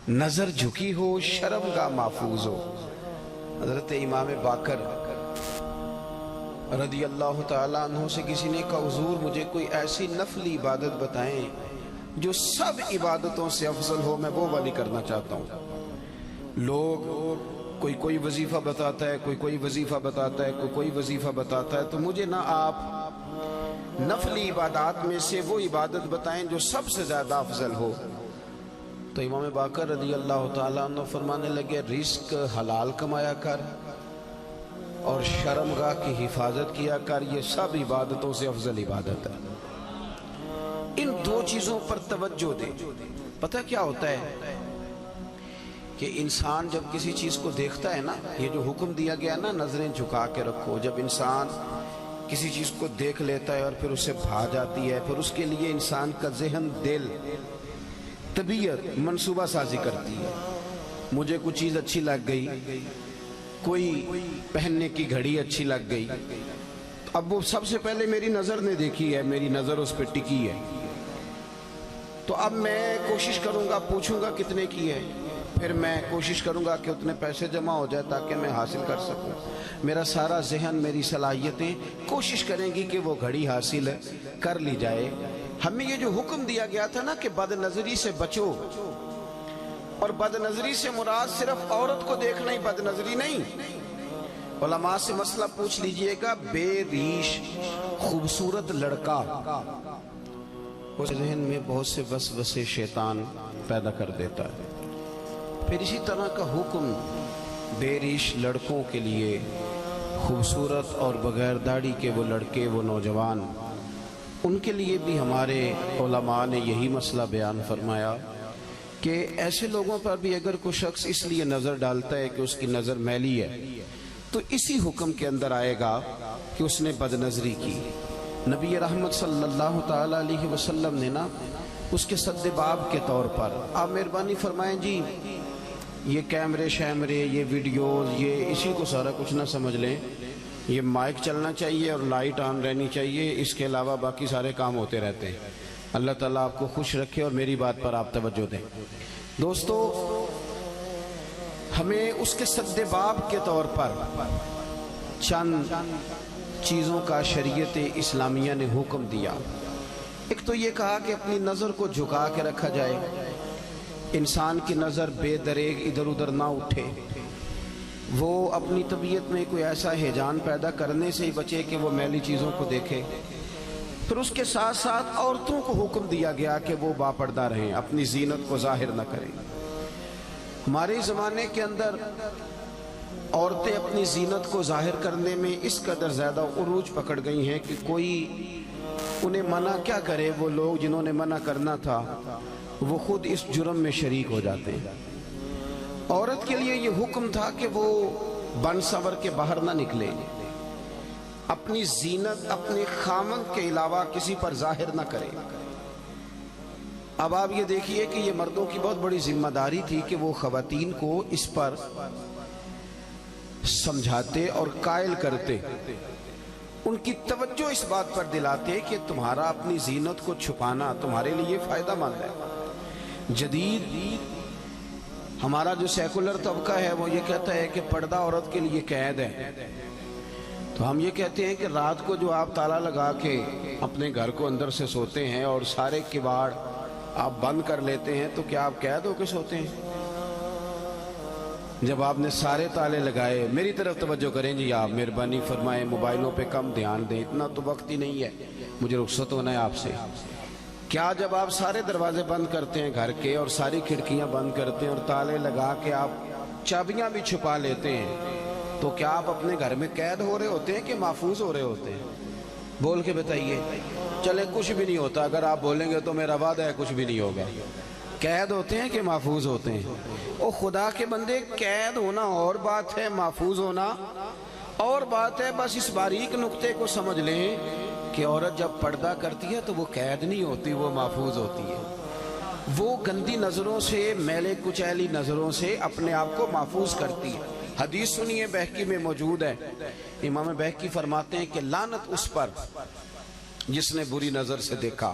نظر جھکی ہو شرم گاہ محفوظ ہو۔ حضرت امام باقر رضی اللہ تعالیٰ عنہ سے کسی نے کہا حضور مجھے کوئی ایسی نفلی عبادت بتائیں جو سب عبادتوں سے افضل ہو، میں وہ والی کرنا چاہتا ہوں۔ لوگ کوئی وظیفہ بتاتا ہے، کوئی وظیفہ بتاتا ہے، کوئی وظیفہ بتاتا ہے، تو مجھے نہ آپ نفلی عبادات میں سے وہ عبادت بتائیں جو سب سے زیادہ افضل ہو۔ تو امام باقر رضی اللہ تعالیٰ عنہ فرمانے لگے رزق حلال کمایا کر اور شرمگاہ کی حفاظت کیا کر، یہ سب عبادتوں سے افضل عبادت ہے۔ ان دو چیزوں پر توجہ دے۔ پتہ کیا ہوتا ہے کہ انسان جب کسی چیز کو دیکھتا ہے نا، یہ جو حکم دیا گیا نا نظریں جھکا کے رکھو، جب انسان کسی چیز کو دیکھ لیتا ہے اور پھر اسے بھا جاتی ہے، پھر اس کے لیے انسان کا ذہن، دل، طبیعت منصوبہ سازی کرتی ہے۔ مجھے کوئی چیز اچھی لگ گئی، کوئی پہننے کی گھڑی اچھی لگ گئی، اب وہ سب سے پہلے میری نظر نے دیکھی ہے، میری نظر اس پہ ٹکی ہے، تو اب میں کوشش کروں گا، پوچھوں گا کتنے کی ہے، پھر میں کوشش کروں گا کہ اتنے پیسے جمع ہو جائے تاکہ میں حاصل کر سکوں۔ میرا سارا ذہن، میری صلاحیتیں کوشش کریں گی کہ وہ گھڑی حاصل کر لی جائے۔ ہمیں یہ جو حکم دیا گیا تھا نا کہ بد نظری سے بچو، اور بد نظری سے مراد صرف عورت کو دیکھنا ہی بد نظری نہیں۔ علماء سے مسئلہ پوچھ لیجئے گا، بے ریش خوبصورت لڑکا اس ذہن میں بہت سے وسوسے شیطان پیدا کر دیتا ہے۔ پھر اسی طرح کا حکم بے ریش لڑکوں کے لیے، خوبصورت اور بغیر داڑھی کے وہ لڑکے، وہ نوجوان، ان کے لیے بھی ہمارے علماء نے یہی مسئلہ بیان فرمایا کہ ایسے لوگوں پر بھی اگر کوئی شخص اس لیے نظر ڈالتا ہے کہ اس کی نظر میلی ہے تو اسی حکم کے اندر آئے گا کہ اس نے بد نظری کی۔ نبی رحمت صلی اللہ تعالیٰ علیہ وسلم نے نا اس کے سد باب کے طور پر، آپ مہربانی فرمائیں جی یہ کیمرے شیمرے، یہ ویڈیوز، یہ اسی کو سارا کچھ نہ سمجھ لیں، یہ مائک چلنا چاہیے اور لائٹ آن رہنی چاہیے، اس کے علاوہ باقی سارے کام ہوتے رہتے ہیں۔ اللہ تعالیٰ آپ کو خوش رکھے اور میری بات پر آپ توجہ دیں۔ دوستو، ہمیں اس کے سد باب کے طور پر چند چیزوں کا شریعت اسلامیہ نے حکم دیا۔ ایک تو یہ کہا کہ اپنی نظر کو جھکا کے رکھا جائے، انسان کی نظر بے دریغ ادھر ادھر نہ اٹھے، وہ اپنی طبیعت میں کوئی ایسا ہیجان پیدا کرنے سے ہی بچے کہ وہ میلی چیزوں کو دیکھے۔ پھر اس کے ساتھ ساتھ عورتوں کو حکم دیا گیا کہ وہ باپردہ رہیں، اپنی زینت کو ظاہر نہ کریں۔ ہمارے زمانے کے اندر عورتیں اپنی زینت کو ظاہر کرنے میں اس قدر زیادہ عروج پکڑ گئی ہیں کہ کوئی انہیں منع کیا کرے، وہ لوگ جنہوں نے منع کرنا تھا وہ خود اس جرم میں شریک ہو جاتے ہیں۔ عورت کے لیے یہ حکم تھا کہ وہ بن سنور کے باہر نہ نکلے، اپنی زینت اپنے خامند کے علاوہ کسی پر ظاہر نہ کرے۔ اب آپ یہ دیکھیے کہ یہ مردوں کی بہت بڑی ذمہ داری تھی کہ وہ خواتین کو اس پر سمجھاتے اور قائل کرتے، ان کی توجہ اس بات پر دلاتے کہ تمہارا اپنی زینت کو چھپانا تمہارے لیے فائدہ مند ہے۔ جدید ہمارا جو سیکولر طبقہ ہے وہ یہ کہتا ہے کہ پردہ عورت کے لیے قید ہے، تو ہم یہ کہتے ہیں کہ رات کو جو آپ تالا لگا کے اپنے گھر کو اندر سے سوتے ہیں اور سارے کباڑ آپ بند کر لیتے ہیں تو کیا آپ قید ہو کے سوتے ہیں؟ جب آپ نے سارے تالے لگائے، میری طرف توجہ کریں جی، آپ مہربانی فرمائیں، موبائلوں پہ کم دھیان دیں، اتنا تو وقت ہی نہیں ہے، مجھے رخصت ہونا ہے آپ سے۔ کیا جب آپ سارے دروازے بند کرتے ہیں گھر کے اور ساری کھڑکیاں بند کرتے ہیں اور تالے لگا کے آپ چابیاں بھی چھپا لیتے ہیں تو کیا آپ اپنے گھر میں قید ہو رہے ہوتے ہیں کہ محفوظ ہو رہے ہوتے ہیں؟ بول کے بتائیے۔ چلے کچھ بھی نہیں ہوتا، اگر آپ بولیں گے تو میرا وعدہ ہے کچھ بھی نہیں ہوگا۔ قید ہوتے ہیں کہ محفوظ ہوتے ہیں؟ او خدا کے بندے، قید ہونا اور بات ہے، محفوظ ہونا اور بات ہے۔ بس اس باریک نقطے کو سمجھ لیں کہ عورت جب پردہ کرتی ہے تو وہ قید نہیں ہوتی، وہ محفوظ ہوتی ہے۔ وہ گندی نظروں سے، میلے کچیلی نظروں سے اپنے آپ کو محفوظ کرتی ہے۔ حدیث سنیے، بہقی میں موجود ہے، امام بہقی فرماتے ہیں کہ لعنت اس پر جس نے بری نظر سے دیکھا،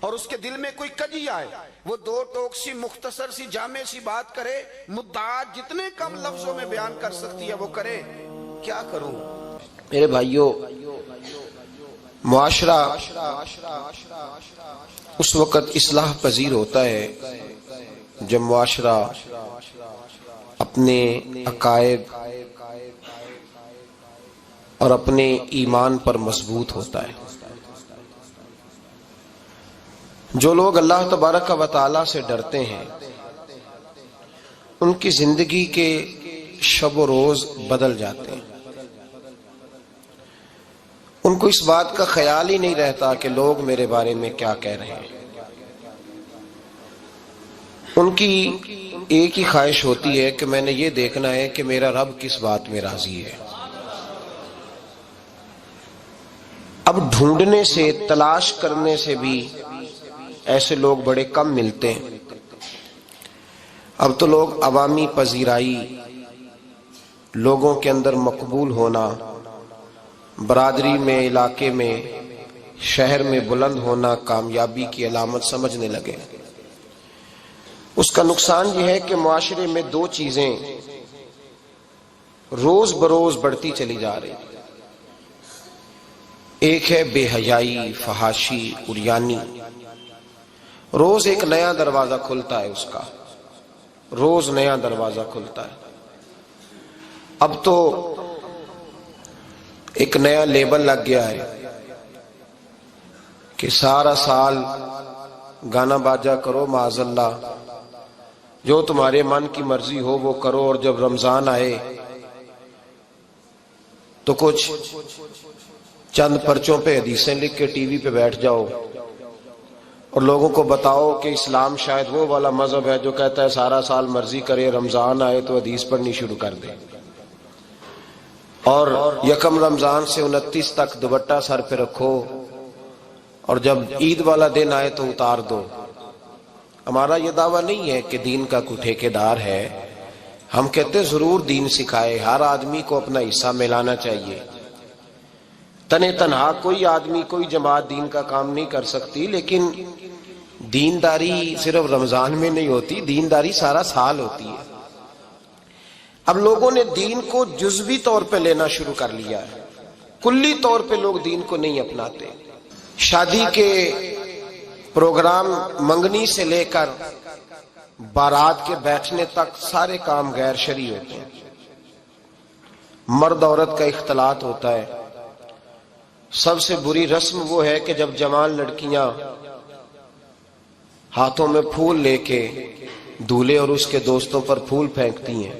اور اس کے دل میں کوئی کجی آئے، وہ دو ٹوک سی مختصر سی جامع سی بات کرے، مدعات جتنے کم لفظوں میں بیان کر سکتی ہے وہ کرے، کیا کروں؟ میرے بھائیوں، معاشرہ اس وقت اصلاح پذیر ہوتا ہے جب معاشرہ اپنے عقائد اور اپنے ایمان پر مضبوط ہوتا ہے۔ جو لوگ اللہ تبارک و تعالیٰ سے ڈرتے ہیں ان کی زندگی کے شب و روز بدل جاتے ہیں۔ ان کو اس بات کا خیال ہی نہیں رہتا کہ لوگ میرے بارے میں کیا کہہ رہے ہیں۔ ان کی ایک ہی خواہش ہوتی ہے کہ میں نے یہ دیکھنا ہے کہ میرا رب کس بات میں راضی ہے۔ اب ڈھونڈنے سے، تلاش کرنے سے بھی ایسے لوگ بڑے کم ملتے ہیں۔ اب تو لوگ عوامی پذیرائی، لوگوں کے اندر مقبول ہونا، برادری میں، علاقے میں، شہر میں بلند ہونا کامیابی کی علامت سمجھنے لگے۔ اس کا نقصان یہ ہے کہ معاشرے میں دو چیزیں روز بروز بڑھتی چلی جا رہی۔ ایک ہے بے حیائی، فحاشی، عریانی۔ روز ایک نیا دروازہ کھلتا ہے، اس کا روز نیا دروازہ کھلتا ہے۔ اب تو ایک نیا لیبل لگ گیا ہے کہ سارا سال گانا باجا کرو، معاذ اللہ، جو تمہارے من کی مرضی ہو وہ کرو، اور جب رمضان آئے تو کچھ چند پرچوں پہ حدیثیں لکھ کے ٹی وی پہ بیٹھ جاؤ اور لوگوں کو بتاؤ کہ اسلام شاید وہ والا مذہب ہے جو کہتا ہے سارا سال مرضی کرے، رمضان آئے تو حدیث پڑھنی شروع کر دے، اور یکم رمضان سے 29 تک دوپٹہ سر پہ رکھو، اور جب عید والا دن آئے تو اتار دو۔ ہمارا یہ دعویٰ نہیں ہے کہ دین کا کوئی ٹھیکیدار ہے، ہم کہتے ضرور دین سکھائے، ہر آدمی کو اپنا حصہ ملانا چاہیے۔ تنے تنہا کوئی آدمی، کوئی جماعت دین کا کام نہیں کر سکتی، لیکن دینداری صرف رمضان میں نہیں ہوتی، دینداری سارا سال ہوتی ہے۔ اب لوگوں نے دین کو جزوی طور پہ لینا شروع کر لیا ہے، کلی طور پہ لوگ دین کو نہیں اپناتے۔ شادی کے پروگرام منگنی سے لے کر بارات کے بیٹھنے تک سارے کام غیر شرعی ہوتے ہیں۔ مرد عورت کا اختلاط ہوتا ہے۔ سب سے بری رسم وہ ہے کہ جب جوان لڑکیاں ہاتھوں میں پھول لے کے دولہے اور اس کے دوستوں پر پھول پھینکتی ہیں،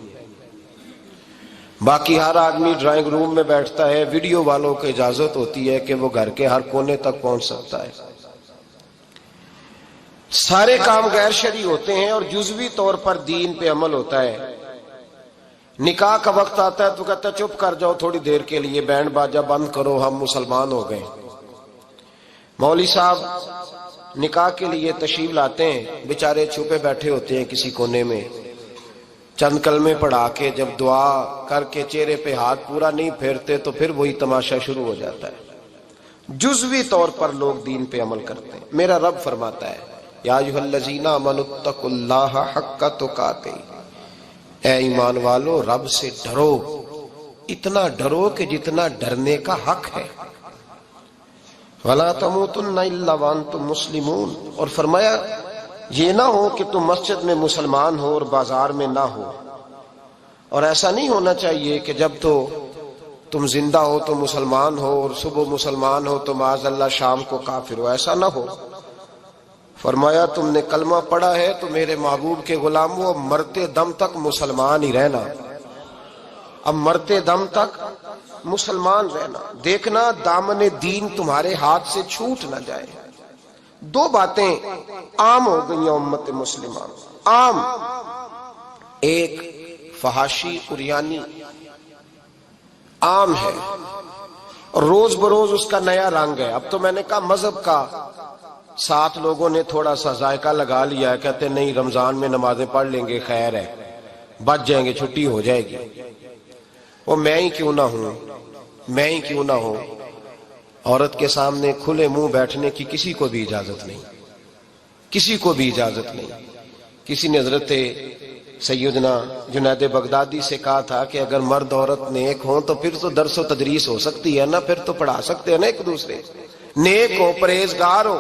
باقی ہر آدمی ڈرائنگ روم میں بیٹھتا ہے، ویڈیو والوں کو اجازت ہوتی ہے کہ وہ گھر کے ہر کونے تک پہنچ سکتا ہے۔ سارے کام غیر شرعی ہوتے ہیں اور جزوی طور پر دین پہ عمل ہوتا ہے۔ نکاح کا وقت آتا ہے تو کہتا ہے چپ کر جاؤ تھوڑی دیر کے لیے، بینڈ باجا بند کرو، ہم مسلمان ہو گئے۔ مولوی صاحب نکاح کے لیے تشریف لاتے ہیں، بیچارے چھپے بیٹھے ہوتے ہیں کسی کونے میں، چند کلمے پڑھا کے جب دعا کر کے چہرے پہ ہاتھ پورا نہیں پھیرتے تو پھر وہی تماشا شروع ہو جاتا ہے۔ جزوی طور پر لوگ دین پہ عمل کرتے ہیں۔ میرا رب فرماتا ہے یا ایھا الذین آمنوا اتقوا اللہ حق تقاتہ، اے ایمان والو رب سے ڈرو، اتنا ڈرو کہ جتنا ڈرنے کا حق ہے۔ وَلَا تَمُوتُنَّ إِلَّا وَأَنْتُمْ مُسْلِمُونَ، اور فرمایا یہ نہ ہو کہ تم مسجد میں مسلمان ہو اور بازار میں نہ ہو، اور ایسا نہیں ہونا چاہیے کہ جب تو تم زندہ ہو تو مسلمان ہو اور صبح مسلمان ہو تو معاذ اللہ شام کو کافر ہو، ایسا نہ ہو۔ فرمایا تم نے کلمہ پڑھا ہے تو میرے محبوب کے غلام ہو، مرتے دم تک مسلمان ہی رہنا، اب مرتے دم تک مسلمان رہنا، دیکھنا دامن دین تمہارے ہاتھ سے چھوٹ نہ جائے۔ دو باتیں عام ہو گئی ہیں امت مسلمان، عام، ایک فحاشی عریانی عام ہے، اور روز بروز اس کا نیا رنگ ہے۔ اب تو میں نے کہا مذہب کا ساتھ لوگوں نے تھوڑا سا ذائقہ لگا لیا ہے، کہتے نہیں رمضان میں نمازیں پڑھ لیں گے، خیر ہے، بچ جائیں گے، چھٹی ہو جائے گی۔ وہ میں ہی کیوں نہ ہوں، میں ہی کیوں نہ ہوں، عورت کے سامنے کھلے منہ بیٹھنے کی کسی کو بھی اجازت نہیں۔ کسی کو بھی اجازت نہیں. کسی نے حضرت سیدنا جنید بغدادی سے کہا تھا کہ اگر مرد عورت نیک ہوں تو پھر تو درس و تدریس ہو سکتی ہے نا, پھر تو پڑھا سکتے ہیں نا ایک دوسرے, نیک ہو پرہیزگار ہو.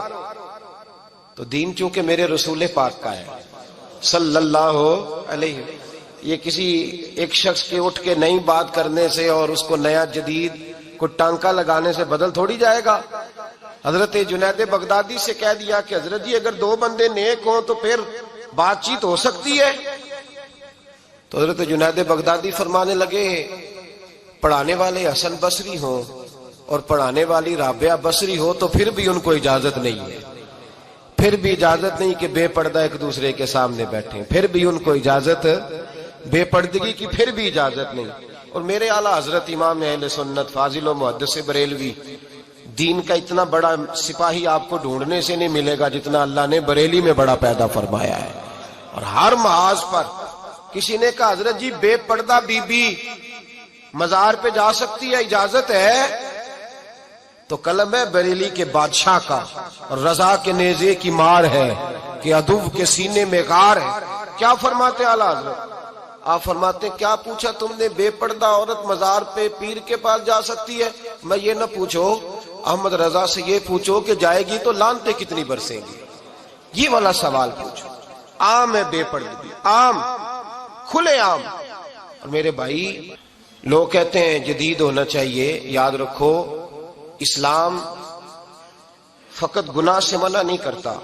تو دین چونکہ میرے رسول پاک کا ہے صلی اللہ علیہ, یہ کسی ایک شخص کے اٹھ کے نئی بات کرنے سے اور اس کو نیا جدید کو ٹانکا لگانے سے بدل تھوڑی جائے گا. حضرت جنید بغدادی سے کہہ دیا کہ حضرت جی اگر دو بندے نیک ہوں تو پھر بات چیت ہو سکتی ہے. تو حضرت جنید بغدادی فرمانے لگے پڑھانے والے حسن بصری ہوں اور پڑھانے والی رابعہ بصری ہو تو پھر بھی ان کو اجازت نہیں ہے, پھر بھی اجازت نہیں کہ بے پردہ ایک دوسرے کے سامنے بیٹھیں, پھر بھی ان کو اجازت, بے پردگی کی پھر بھی اجازت نہیں. اور میرے اعلیٰ حضرت امام اہل سنت فاضل و محدث بریلوی, دین کا اتنا بڑا سپاہی آپ کو ڈھونڈنے سے نہیں ملے گا جتنا اللہ نے بریلی میں بڑا پیدا فرمایا ہے. اور ہر محاذ پر کسی نے کہا حضرت جی بے پردہ بی بی مزار پہ جا سکتی ہے, اجازت ہے؟ تو قلم ہے بریلی کے بادشاہ کا اور رضا کے نیزے کی مار ہے کہ عدو کے سینے میں غار ہے. کیا فرماتے اعلیٰ حضرت؟ آپ فرماتے کیا پوچھا تم نے, بے پردہ عورت مزار پہ پیر کے پاس جا سکتی ہے؟ میں یہ نہ پوچھو, احمد رضا سے یہ پوچھو کہ جائے گی تو لانتے کتنی برسیں گی, یہ والا سوال پوچھو. عام ہے بے پردگی, عام, کھلے عام. اور میرے بھائی لوگ کہتے ہیں جدید ہونا چاہیے, یاد رکھو اسلام فقط گناہ سے منع نہیں کرتا,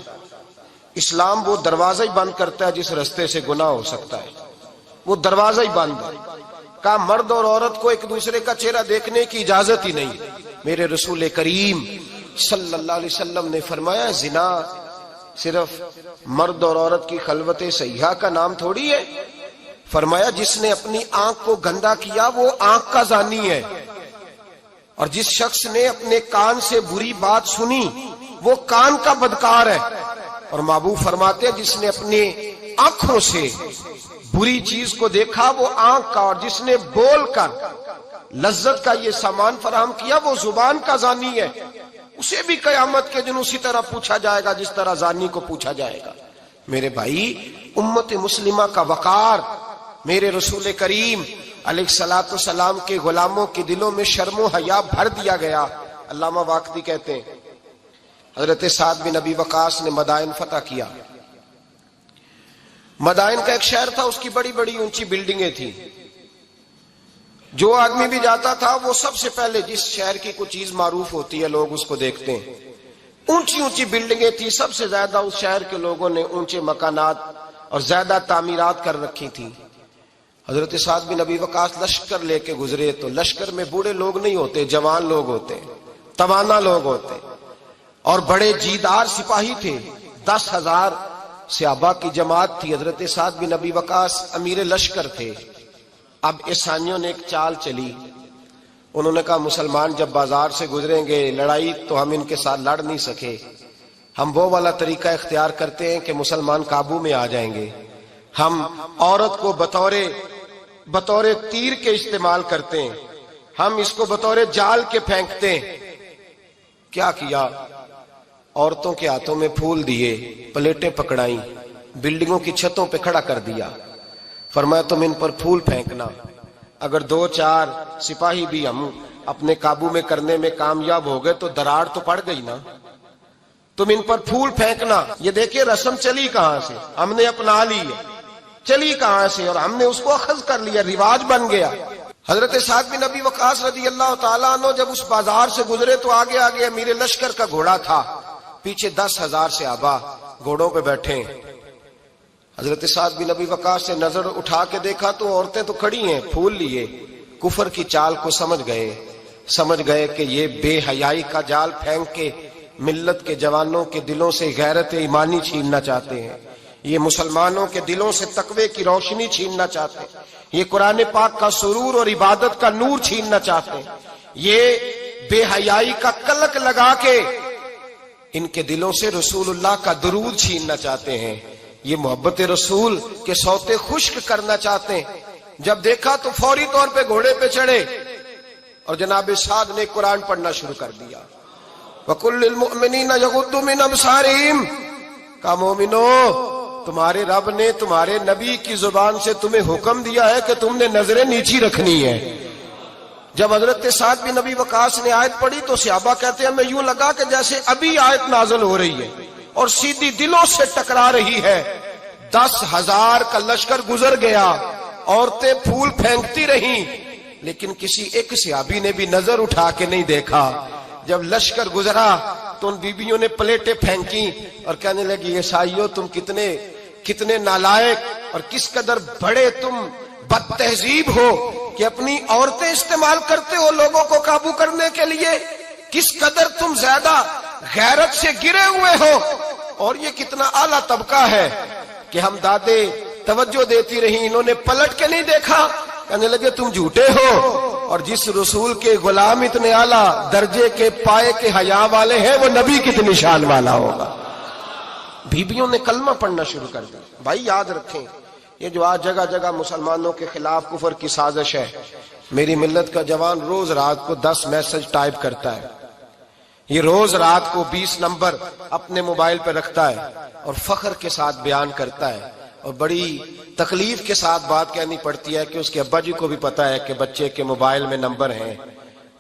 اسلام وہ دروازہ ہی بند کرتا ہے جس رستے سے گناہ ہو سکتا ہے, وہ دروازہ ہی بند ہے. کہا مرد اور عورت کو ایک دوسرے کا چہرہ دیکھنے کی اجازت ہی نہیں. میرے رسول کریم صلی اللہ علیہ وسلم نے فرمایا زنا صرف مرد اور عورت کی خلوت صحیحہ کا نام تھوڑی ہے. فرمایا جس نے اپنی آنکھ کو گندا کیا وہ آنکھ کا زانی ہے, اور جس شخص نے اپنے کان سے بری بات سنی وہ کان کا بدکار ہے. اور محبوب فرماتے ہیں جس نے اپنے آنکھوں سے بری چیز کو دیکھا وہ آنکھ کا, اور جس نے بول کر لذت کا یہ سامان فراہم کیا وہ زبان کا زانی ہے. اسے بھی قیامت کے دن اسی طرح پوچھا جائے گا جس طرح زانی کو پوچھا جائے گا. میرے بھائی امت مسلمہ کا وقار میرے رسول کریم علیہ الصلوۃ والسلام کے غلاموں کے دلوں میں شرم و حیا بھر دیا گیا. علامہ واقدی کہتے ہیں حضرت سعد بن ابی وقاص نے مدائن فتح کیا. مدائن کا ایک شہر تھا, اس کی بڑی بڑی اونچی بلڈنگیں تھیں. جو آدمی بھی جاتا تھا وہ سب سے پہلے جس شہر کی کوئی چیز معروف ہوتی ہے لوگ اس کو دیکھتے ہیں. اونچی اونچی بلڈنگیں تھیں, سب سے زیادہ اس شہر کے لوگوں نے اونچے مکانات اور زیادہ تعمیرات کر رکھی تھیں. حضرت سعد بن ابی وقاص لشکر لے کے گزرے تو لشکر میں بوڑھے لوگ نہیں ہوتے, جوان لوگ ہوتے, توانا لوگ ہوتے, اور بڑے جیدار سپاہی تھے. 10,000 صحابہ کی جماعت تھی. حضرت سعد بن ابی وقاص امیر لشکر تھے. اب عیسائیوں نے ایک چال چلی, انہوں نے کہا مسلمان جب بازار سے گزریں گے لڑائی تو ہم ان کے ساتھ لڑ نہیں سکے, ہم وہ والا طریقہ اختیار کرتے ہیں کہ مسلمان قابو میں آ جائیں گے. ہم عورت کو بطور تیر کے استعمال کرتے ہیں, ہم اس کو بطور جال کے پھینکتے ہیں. کیا کیا, عورتوں کے ہاتھوں میں پھول دیے, پلیٹیں پکڑائیں, بلڈنگوں کی چھتوں پہ کھڑا کر دیا. فرمایا تم ان پر پھول پھینکنا, اگر 2-4 سپاہی بھی ہم اپنے قابو میں کرنے میں کامیاب ہو گئے تو دراڑ تو پڑ گئی نا, تم ان پر پھول پھینکنا. یہ دیکھیں رسم چلی کہاں سے, ہم نے اپنا لی ہے, چلی کہاں سے, اور ہم نے اس کو اخذ کر لیا, رواج بن گیا. حضرت سعد بن ابی وقاص رضی اللہ تعالیٰ عنہ جب اس بازار سے گزرے تو آگے آگے امیر لشکر کا گھوڑا تھا, پیچھے 10,000 صحابہ گھوڑوں پہ بیٹھے. حضرت سعد بن ابی وقاص سے نظر اٹھا کے دیکھا تو عورتیں تو کھڑی ہیں پھول لیے. کفر کی چال کو سمجھ گئے کہ یہ بے حیائی کا جال پھینک کے ملت کے جوانوں کے دلوں سے غیرت ایمانی چھیننا چاہتے ہیں, یہ مسلمانوں کے دلوں سے تقوی کی روشنی چھیننا چاہتے ہیں, یہ قرآن پاک کا سرور اور عبادت کا نور چھیننا چاہتے ہیں, یہ بے حیائی کا کلک لگا کے ان کے دلوں سے رسول اللہ کا درود چھیننا چاہتے ہیں, یہ محبت رسول کے سوتے خشک کرنا چاہتے ہیں. جب دیکھا تو فوری طور پہ گھوڑے پہ چڑھے اور جناب سعد نے قرآن پڑھنا شروع کر دیا. وَقُلْ لِلْمُؤْمِنِينَ يَغُضُّوا مِنْ أَبْصَارِهِمْ, کہا مومنو، تمہارے رب نے تمہارے نبی کی زبان سے تمہیں حکم دیا ہے کہ تم نے نظریں نیچی رکھنی ہے۔ جب حضرت سعد بن نبی وقاص نے آیت پڑھی تو صحابہ کہتے ہیں ہمیں یوں لگا کہ جیسے ابھی آیت نازل ہو رہی ہے اور سیدھی دلوں سے ٹکرا رہی ہے۔ 10,000 کا لشکر گزر گیا، عورتیں پھول پھینکتی رہیں، لیکن کسی ایک صحابی نے بھی نظر اٹھا کے نہیں دیکھا۔ جب لشکر گزرا تو ان بیویوں نے پلیٹیں پھینکی اور کہنے لگی عیسائیوں تم کتنے نالائق اور کس قدر بڑے تم بد تہذیب ہو کہ اپنی عورتیں استعمال کرتے ہو لوگوں کو قابو کرنے کے لیے، کس قدر تم زیادہ غیرت سے گرے ہوئے ہو، اور یہ کتنا اعلیٰ طبقہ ہے کہ ہم دادے توجہ دیتی رہی، انہوں نے پلٹ کے نہیں دیکھا۔ کہنے لگے تم جھوٹے ہو، اور جس رسول کے غلام اتنے اعلیٰ درجے کے پائے کے حیا والے ہیں وہ نبی کتنی شان والا ہوگا۔ بیبیوں نے کلمہ پڑھنا شروع کر دیا۔ بھائی یاد رکھیں، یہ جو آج جگہ جگہ مسلمانوں کے خلاف کفر کی سازش ہے، میری ملت کا جوان روز رات کو 10 میسج ٹائپ کرتا ہے، یہ روز رات کو 20 نمبر اپنے موبائل پہ رکھتا ہے اور فخر کے ساتھ بیان کرتا ہے، اور بڑی تکلیف کے ساتھ بات کہنی پڑتی ہے کہ اس کے ابا جی کو بھی پتا ہے کہ بچے کے موبائل میں نمبر ہیں،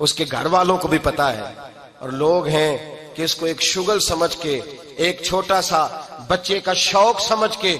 اس کے گھر والوں کو بھی پتا ہے، اور لوگ ہیں کہ اس کو ایک شغل سمجھ کے، ایک چھوٹا سا بچے کا شوق سمجھ کے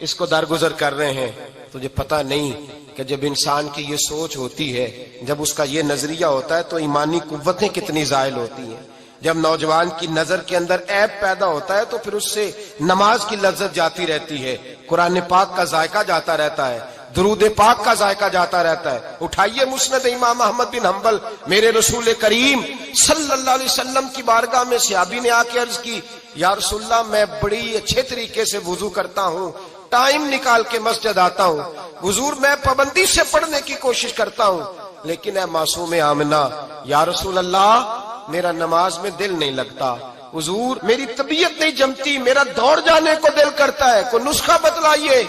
اس کو درگزر کر رہے ہیں۔ تجھے پتا نہیں کہ جب انسان کی یہ سوچ ہوتی ہے، جب اس کا یہ نظریہ ہوتا ہے تو ایمانی قوتیں کتنی زائل ہوتی ہیں۔ جب نوجوان کی نظر کے اندر عیب پیدا ہوتا ہے تو پھر اس سے نماز کی لذت جاتی رہتی ہے، قرآن پاک کا ذائقہ جاتا رہتا ہے، درود پاک کا ذائقہ جاتا رہتا ہے۔ اٹھائیے مسند امام احمد بن حنبل، میرے رسول کریم صلی اللہ علیہ وسلم کی بارگاہ میں صحابی نے آ کے عرض کی، یا رسول اللہ میں بڑی اچھے طریقے سے وضو کرتا ہوں، ٹائم نکال کے مسجد آتا ہوں، حضور میں پابندی سے پڑھنے کی کوشش کرتا ہوں، لیکن اے معصوم آمنہ، یا رسول اللہ میرا نماز میں دل نہیں لگتا، حضور میری طبیعت نہیں جمتی، میرا دوڑ جانے کو دل کرتا ہے، کوئی نسخہ بتلائیے۔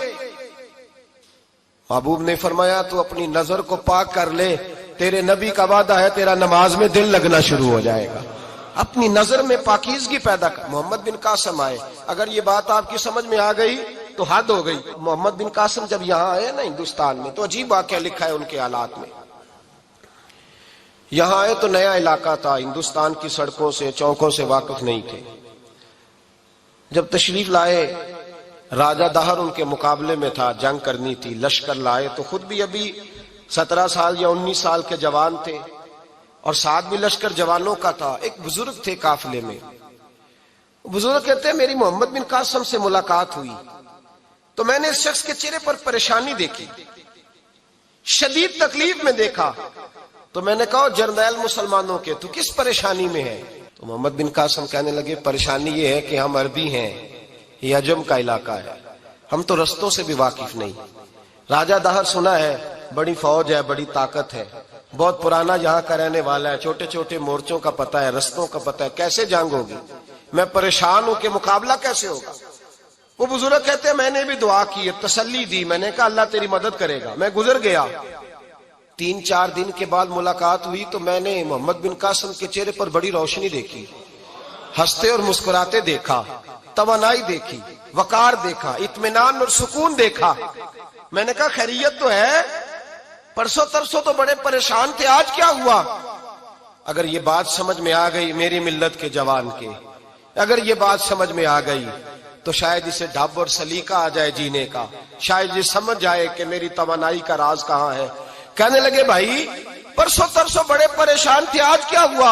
محبوب نے فرمایا تو اپنی نظر کو پاک کر لے، تیرے نبی کا وعدہ ہے تیرا نماز میں دل لگنا شروع ہو جائے گا۔ اپنی نظر میں پاکیزگی پیدا کر۔ محمد بن قاسم آئے، اگر یہ بات آپ کی سمجھ میں آ گئی تو حد ہو گئی۔ محمد بن قاسم جب یہاں آئے نا ہندوستان میں تو عجیب واقعہ لکھا ہے ان کے حالات میں۔ یہاں آئے تو نیا علاقہ تھا، ہندوستان کی سڑکوں سے چوکوں سے واقف نہیں تھے۔ جب تشریف لائے، راجہ دہر ان کے مقابلے میں تھا، جنگ کرنی تھی، لشکر لائے تو خود بھی ابھی 17 سال یا 19 سال کے جوان تھے، اور ساتھ بھی لشکر جوانوں کا تھا۔ ایک بزرگ تھے قافلے میں، بزرگ کہتے ہیں میری محمد بن قاسم سے ملاقات ہوئی تو میں نے اس شخص کے چہرے پر پریشانی دیکھی، شدید تکلیف میں دیکھا، تو میں نے کہا جرنیل مسلمانوں کے تو کس پریشانی میں ہے؟ تو محمد بن قاسم کہنے لگے پریشانی یہ ہے کہ ہم عربی ہیں، یہ عجم کا علاقہ ہے، ہم تو رستوں سے بھی واقف نہیں۔ راجہ دہر سنا ہے بڑی فوج ہے، بڑی طاقت ہے، بہت پرانا یہاں کا رہنے والا ہے، چھوٹے چھوٹے مورچوں کا پتہ ہے، رستوں کا پتہ ہے، کیسے جنگ ہوگی؟ میں پریشان ہوں کہ مقابلہ کیسے ہوگا؟ وہ بزرگ کہتے ہیں میں نے بھی دعا کی، تسلی دی، میں نے کہا اللہ تیری مدد کرے گا۔ میں گزر گیا، 3-4 دن کے بعد ملاقات ہوئی تو میں نے محمد بن قاسم کے چہرے پر بڑی روشنی دیکھی، ہنستے اور مسکراتے دیکھا، توانائی دیکھی، وقار دیکھا، اطمینان اور سکون دیکھا۔ میں نے کہا خیریت تو ہے، پرسوں ترسوں تو بڑے پریشان تھے، آج کیا ہوا؟ اگر یہ بات سمجھ میں آ گئی میری ملت کے جوان کے، اگر یہ بات سمجھ میں آ گئی تو شاید اسے ڈھب اور سلیقہ آ جائے جینے کا، شاید یہ سمجھ جائے کہ میری توانائی کا راز کہاں ہے۔ کہنے لگے بھائی پرسوں ترسوں بڑے پریشان تھے، آج کیا ہوا؟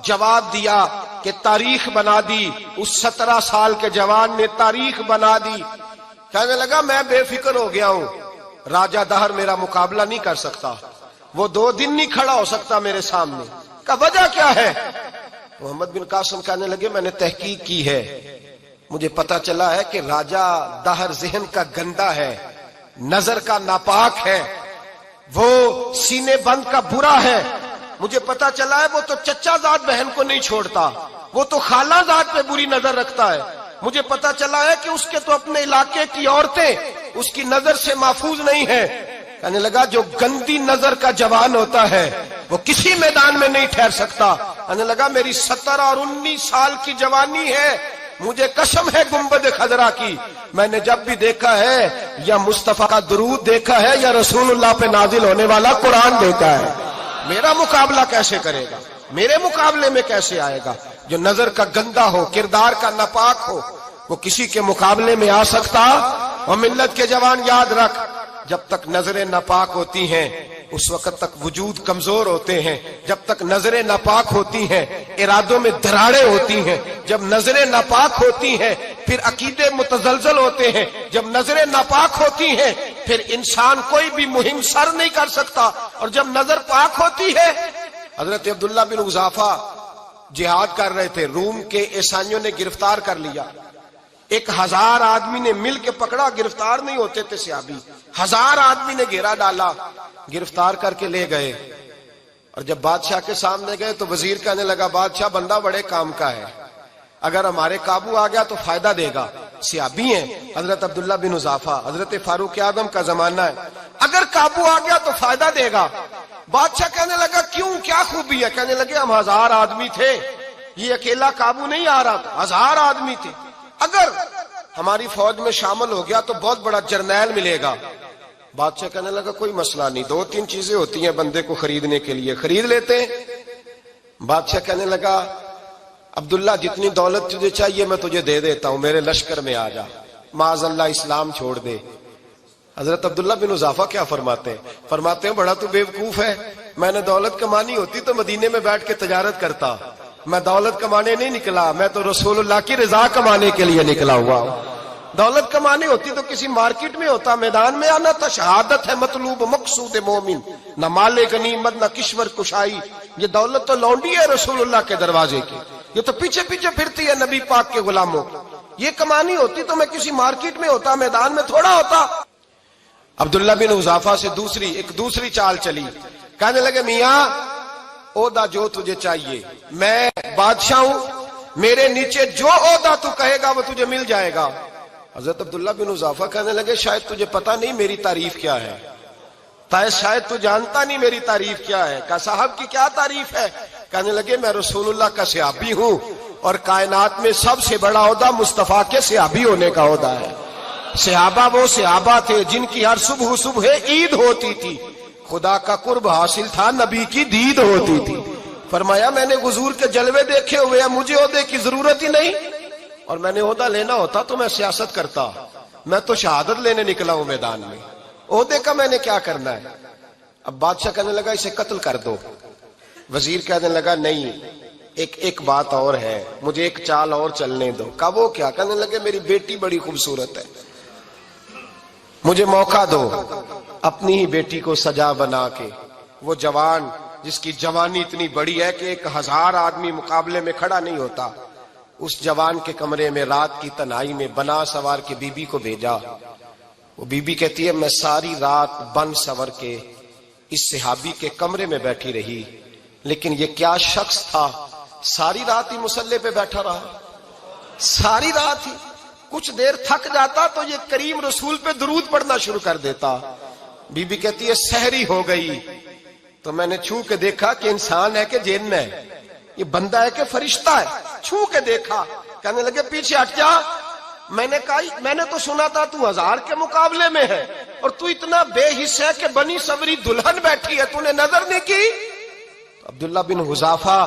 جواب دیا کہ تاریخ بنا دی، اس 17 سال کے جوان نے تاریخ بنا دی۔ کہنے لگا میں بے فکر ہو گیا ہوں، راجہ دہر میرا مقابلہ نہیں کر سکتا، وہ 2 دن نہیں کھڑا ہو سکتا میرے سامنے۔ کہا وجہ کیا ہے؟ محمد بن قاسم کہنے لگے میں نے تحقیق کی ہے، مجھے پتا چلا ہے کہ راجہ دہر ذہن کا گندا ہے، نظر کا ناپاک ہے، وہ سینے بند کا برا ہے۔ مجھے پتا چلا ہے وہ تو چچا زاد بہن کو نہیں چھوڑتا، وہ تو خالہ زاد پہ بری نظر رکھتا ہے۔ مجھے پتا چلا ہے کہ اس کے تو اپنے علاقے کی عورتیں اس کی نظر سے محفوظ نہیں ہیں۔ کہنے لگا جو گندی نظر کا جوان ہوتا ہے وہ کسی میدان میں نہیں ٹھہر سکتا۔ کہنے لگا میری 17 اور 19 سال کی جوانی ہے، مجھے قسم ہے گنبد خضرا کی، میں نے جب بھی دیکھا ہے یا مصطفیٰ کا درود دیکھا ہے یا رسول اللہ پہ نازل ہونے والا قرآن دیکھا ہے۔ میرا مقابلہ کیسے کرے گا؟ میرے مقابلے میں کیسے آئے گا؟ جو نظر کا گندا ہو، کردار کا ناپاک ہو، وہ کسی کے مقابلے میں آ سکتا؟ اور ملت کے جوان یاد رکھ، جب تک نظریں ناپاک ہوتی ہیں اس وقت تک وجود کمزور ہوتے ہیں، جب تک نظریں ناپاک ہوتی ہیں ارادوں میں دراڑیں ہوتی ہیں، جب نظریں ناپاک ہوتی ہیں پھر عقیدے متزلزل ہوتے ہیں، جب نظریں ناپاک ہوتی ہیں پھر انسان کوئی بھی مہم سر نہیں کر سکتا، اور جب نظر پاک ہوتی ہے۔ حضرت عبداللہ بن حذافہ جہاد کر رہے تھے، روم کے عیسائیوں نے گرفتار کر لیا، 1000 آدمی نے مل کے پکڑا، گرفتار نہیں ہوتے تھے صحابی، 1000 آدمی نے گھیرا ڈالا، گرفتار کر کے لے گئے، اور جب بادشاہ کے سامنے گئے تو وزیر کہنے لگا بادشاہ بندہ بڑے کام کا ہے، اگر ہمارے قابو آ گیا تو فائدہ دے گا، صحابی ہیں حضرت عبداللہ بن حذافہ، حضرت فاروق اعظم کا زمانہ ہے، اگر قابو آ گیا تو فائدہ دے گا۔ بادشاہ کہنے لگا کیوں، کیا خوبی ہے؟ کہنے لگے ہم 1000 آدمی تھے، یہ اکیلا قابو نہیں آ رہا تھا، 1000 آدمی تھے، اگر ہماری فوج میں شامل ہو گیا تو بہت بڑا جرنیل ملے گا۔ بادشاہ کہنے لگا کوئی مسئلہ نہیں، 2-3 چیزیں ہوتی ہیں بندے کو خریدنے کے لیے، خرید لیتے ہیں۔ بادشاہ کہنے لگا عبداللہ جتنی دولت تجھے چاہیے میں تجھے دے دیتا ہوں، میرے لشکر میں آ جا، معاذ اللہ اسلام چھوڑ دے۔ حضرت عبداللہ بن حذافہ کیا فرماتے ہیں؟ فرماتے ہیں بڑا تو بیوقوف ہے، میں نے دولت کمانی ہوتی تو مدینے میں بیٹھ کے تجارت کرتا، میں دولت کمانے نہیں نکلا، میں تو رسول اللہ کی رضا کمانے کے لیے نکلا ہوا ہوں۔ دولت کمانی ہوتی تو کسی مارکیٹ میں ہوتا، میدان میں آنا تھا، شہادت ہے مطلوب مقصود مومن، نہ مال غنیمت نہ کشور کشائی، یہ دولت تو لونڈی ہے رسول اللہ کے دروازے کی، یہ تو پیچھے پیچھے پھرتی ہے نبی پاک کے غلاموں کی، یہ کمانی ہوتی تو میں کسی مارکیٹ میں ہوتا، میدان میں تھوڑا ہوتا۔ عبداللہ بن حذافہ سے ایک دوسری چال چلی، کہنے لگے میاں عہدہ جو تجھے چاہیے، میں بادشاہ ہوں، میرے نیچے جو عہدہ تو کہے گا وہ تجھے مل جائے گا۔ حضرت عبداللہ بن حذافہ کہنے لگے شاید تجھے پتہ نہیں میری تعریف کیا ہے، شاید تو جانتا نہیں میری تعریف کیا ہے۔ کہا صاحب کی کیا تعریف ہے؟ کہنے لگے میں رسول اللہ کا صحابی ہوں، اور کائنات میں سب سے بڑا عہدہ مصطفیٰ کے صحابی ہونے کا عہدہ ہے۔ صحابہ وہ صحابہ تھے جن کی ہر صبح عید ہوتی تھی، خدا کا قرب حاصل تھا، نبی کی دید ہوتی تھی۔ فرمایا میں نے حضور کے جلوے دیکھے ہوئے ہیں، مجھے عہدے کی ضرورت ہی نہیں، اور میں نے عہدہ لینا ہوتا تو میں سیاست کرتا، میں تو شہادت لینے نکلا ہوں میدان میں، عہدے کا میں نے کیا کرنا ہے۔ اب بادشاہ کہنے لگا اسے قتل کر دو، وزیر کہنے لگا نہیں ایک بات اور ہے، مجھے ایک چال اور چلنے دو۔ کہا وہ کیا؟ کہنے لگے میری بیٹی بڑی خوبصورت ہے، مجھے موقع دو، اپنی ہی بیٹی کو سجا بنا کے، وہ جوان جس کی جوانی اتنی بڑی ہے کہ 1000 آدمی مقابلے میں کھڑا نہیں ہوتا، اس جوان کے کمرے میں رات کی تنہائی میں بنا سوار کے بی بی کو بھیجا۔ وہ بی بی کہتی ہے میں ساری رات بن سور کے اس صحابی کے کمرے میں بیٹھی رہی، لیکن یہ کیا شخص تھا، ساری رات ہی مصلے پہ بیٹھا رہا، ساری رات ہی، کچھ دیر تھک جاتا تو یہ کریم رسول پہ درود پڑھنا شروع کر دیتا۔ بی بی کہتی ہے سحری ہو گئی تو میں نے چھو کے دیکھا کہ انسان ہے کہ جن ہے، یہ بندہ ہے کہ فرشتہ ہے، چھو کے دیکھا۔ کہنے لگے پیچھے ہٹ جا، میں نے کہا میں نے تو سنا تھا تو 1000 کے مقابلے میں ہے، اور تو اتنا بے حس ہے کہ بنی سوری دلہن بیٹھی ہے، تو نے نظر نہیں کی؟ عبداللہ بن حذافہ،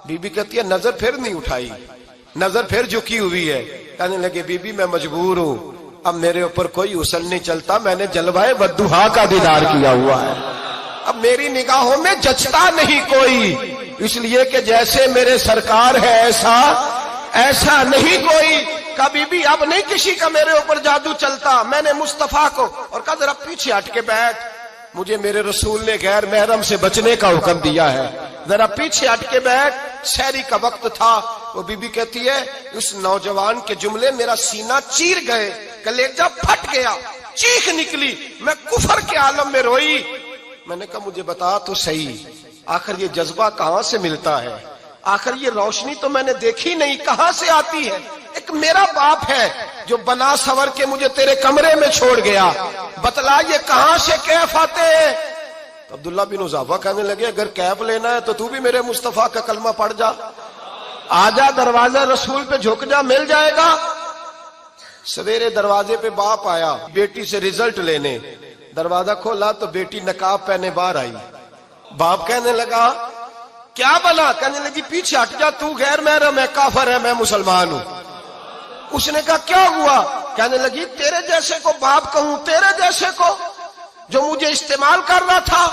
بی بی کہتی ہے نظر پھر نہیں اٹھائی، نظر پھر جھکی ہوئی ہے۔ کہنے لگے بی بی میں مجبور ہوں، اب میرے اوپر کوئی حسن نہیں چلتا، میں نے جلوہ والضحیٰ کا دیدار کیا ہوا ہے، اب میری نگاہوں میں جچتا نہیں کوئی، اس لیے کہ جیسے میرے سرکار ہے ایسا نہیں کوئی۔ کبھی بھی اب نہیں کسی کا میرے اوپر جادو چلتا، میں نے مصطفیٰ کو، اور کہا ذرا پیچھے ہٹ کے بیٹھ، مجھے میرے رسول نے غیر محرم سے بچنے کا حکم دیا ہے، ذرا پیچھے ہٹ کے بیٹھ۔ سحری کا وقت تھا، وہ بی بی کہتی ہے اس نوجوان کے جملے میرا سینہ چیر گئے، کلیجہ پھٹ گیا، چیخ نکلی، میں کفر کے عالم میں روئی۔ میں نے کہا مجھے بتا تو صحیح، آخر یہ جذبہ کہاں سے ملتا ہے، آخر یہ روشنی تو میں نے دیکھی نہیں، کہاں سے آتی ہے؟ ایک میرا باپ ہے جو بنا سور کے مجھے تیرے کمرے میں چھوڑ گیا، بتلا یہ کہاں سے کیف آتے ہیں؟ عبداللہ بن حذافہ کہنے لگے اگر کیف لینا ہے تو تو بھی میرے مصطفیٰ کا کلمہ پڑھ جا، آجا دروازہ رسول پہ جھک جا، مل جائے گا۔ سویرے دروازے پہ باپ آیا بیٹی سے رزلٹ لینے، دروازہ کھولا تو بیٹی نقاب پہنے باہر آئی۔ باپ کہنے لگا کیا بنا؟ کہنے لگی پیچھے ہٹ جا، تو غیر محرم ہے، کافر ہے، میں مسلمان ہوں۔ اس نے کہا کیا ہوا؟ کہنے لگی تیرے جیسے کو باپ کہوں، تیرے جیسے کو جو مجھے استعمال کر رہا تھا،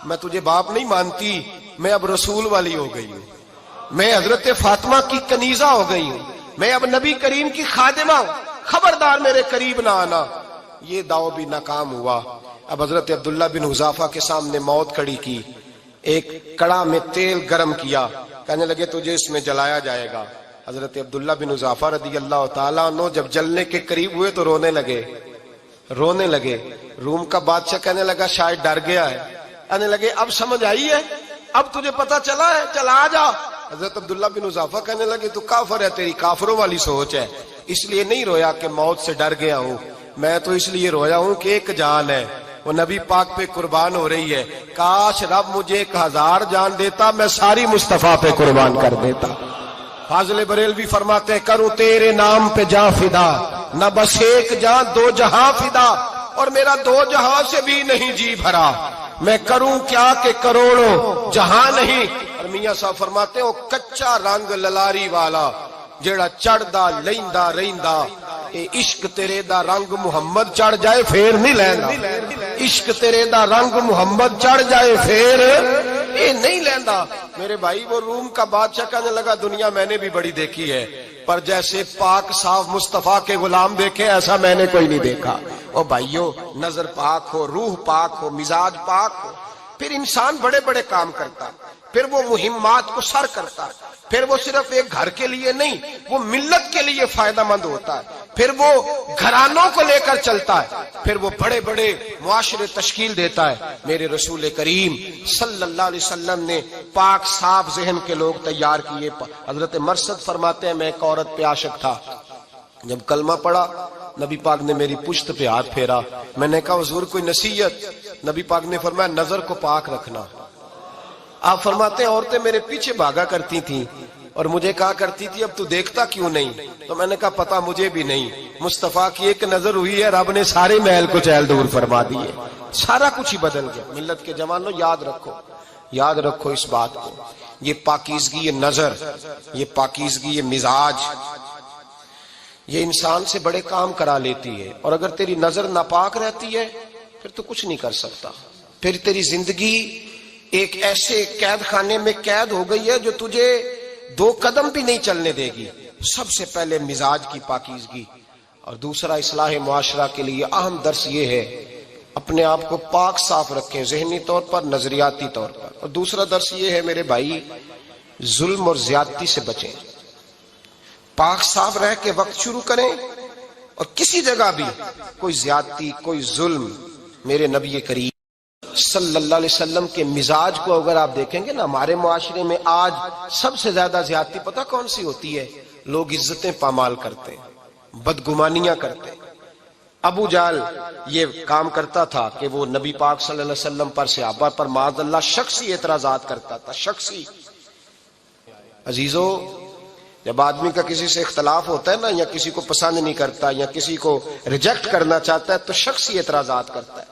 میں تجھے باپ نہیں مانتی، میں اب رسول والی ہو گئی ہوں، میں حضرت فاطمہ کی کنیزہ ہو گئی ہوں، میں اب نبی کریم کی خادمہ ہوں، خبردار میرے قریب نہ آنا۔ یہ دعو بھی ناکام ہوا۔ اب حضرت عبداللہ بن حذافہ کے سامنے موت کھڑی کی، ایک کڑا میں تیل گرم کیا، کہنے لگے تجھے اس میں جلایا جائے گا۔ حضرت عبداللہ بن حذافہ رضی اللہ تعالیٰ عنہ جب جلنے کے قریب ہوئے تو رونے لگے۔ روم کا بادشاہ کہنے لگا شاید ڈر گیا ہے، کہنے لگے اب سمجھ آئی ہے، اب تجھے پتا چلا ہے، چلا آ جا۔ حضرت عبداللہ بن حذافہ کہنے لگے تو کافر ہے، تیری کافروں والی سوچ ہے، اس لیے نہیں رویا کہ موت سے ڈر گیا ہوں، میں تو اس لیے رویا ہوں کہ ایک جان ہے، وہ نبی پاک پہ قربان ہو رہی ہے، کاش رب مجھے 1000 جان دیتا، میں ساری مصطفیٰ پہ قربان کر دیتا۔ فاضل بریلوی فرماتے ہیں کروں تیرے نام پہ جاں فدا، نہ بس ایک جاں 2 جہاں فدا، اور میرا 2 جہاں سے بھی نہیں جی بھرا، میں کروں کیا کہ کروڑوں جہاں نہیں۔ اور میاں صاحب فرماتے ہیں وہ کچا رنگ للاری والا جیڑا چڑھدا لیندا رہندا، اے عشق تیرے دا رنگ محمد چڑھ جائے پھر نہیں لیندا، عشق تیرے دا رنگ محمد چڑھ جائے پھر اے نہیں لیندا۔ میرے بھائی وہ روم کا بادشاہ کہنے لگا دنیا میں نے بھی بڑی دیکھی ہے، پر جیسے پاک صاف مصطفیٰ کے غلام دیکھے ایسا میں نے کوئی نہیں دیکھا۔ او بھائیو، نظر پاک ہو، روح پاک ہو، مزاج پاک ہو، پھر انسان بڑے بڑے کام کرتا، پھر وہ مہمات کو سر کرتا، پھر وہ صرف ایک گھر کے لیے نہیں، وہ ملت کے لیے فائدہ مند ہوتا ہے، پھر وہ گھرانوں کو لے کر چلتا ہے، پھر وہ بڑے بڑے معاشرے تشکیل دیتا ہے۔ میرے رسول کریم صلی اللہ علیہ وسلم نے پاک صاف ذہن کے لوگ تیار کیے۔ حضرت مرثد فرماتے ہیں میں ایک عورت پہ عاشق تھا، جب کلمہ پڑھا نبی پاک نے میری پشت پہ ہاتھ پھیرا، میں نے کہا حضور کوئی نصیحت؟ نبی پاک نے فرمایا نظر کو پاک رکھنا۔ آپ فرماتے ہیں عورتیں میرے پیچھے بھاگا کرتی تھیں اور مجھے کہا کرتی تھی اب تو دیکھتا کیوں نہیں؟ تو میں نے کہا پتا مجھے بھی نہیں، مصطفیٰ کی ایک نظر ہوئی ہے، رب نے سارے محل کو چہل دور فرما دیے، سارا کچھ ہی بدل گیا۔ ملت کے جوانوں یاد رکھو اس بات کو، یہ پاکیزگی، یہ نظر، یہ پاکیزگی، یہ مزاج، یہ انسان سے بڑے کام کرا لیتی ہے، اور اگر تیری نظر ناپاک رہتی ہے پھر تو کچھ نہیں کر سکتا، پھر تیری زندگی ایک ایسے قید خانے میں قید ہو گئی ہے جو تجھے 2 قدم بھی نہیں چلنے دے گی۔ سب سے پہلے مزاج کی پاکیزگی، اور دوسرا اصلاح معاشرہ کے لیے اہم درس یہ ہے اپنے آپ کو پاک صاف رکھیں، ذہنی طور پر، نظریاتی طور پر، اور دوسرا درس یہ ہے میرے بھائی ظلم اور زیادتی سے بچیں، پاک صاف رہ کے وقت شروع کریں، اور کسی جگہ بھی کوئی زیادتی، کوئی ظلم، میرے نبی کریم صلی اللہ علیہ وسلم کے مزاج کو اگر آپ دیکھیں گے نا، ہمارے معاشرے میں آج سب سے زیادہ زیادتی پتہ کون سی ہوتی ہے؟ لوگ عزتیں پامال کرتے ہیں، بدگمانیاں کرتے ہیں۔ ابو جہل یہ کام کرتا تھا کہ وہ نبی پاک صلی اللہ علیہ وسلم پر، صحابہ پر معاذ اللہ شخصی اعتراضات کرتا تھا، شخصی۔ عزیزو، جب آدمی کا کسی سے اختلاف ہوتا ہے نا، یا کسی کو پسند نہیں کرتا یا کسی کو ریجیکٹ کرنا چاہتا ہے تو شخصی اعتراضات کرتا ہے،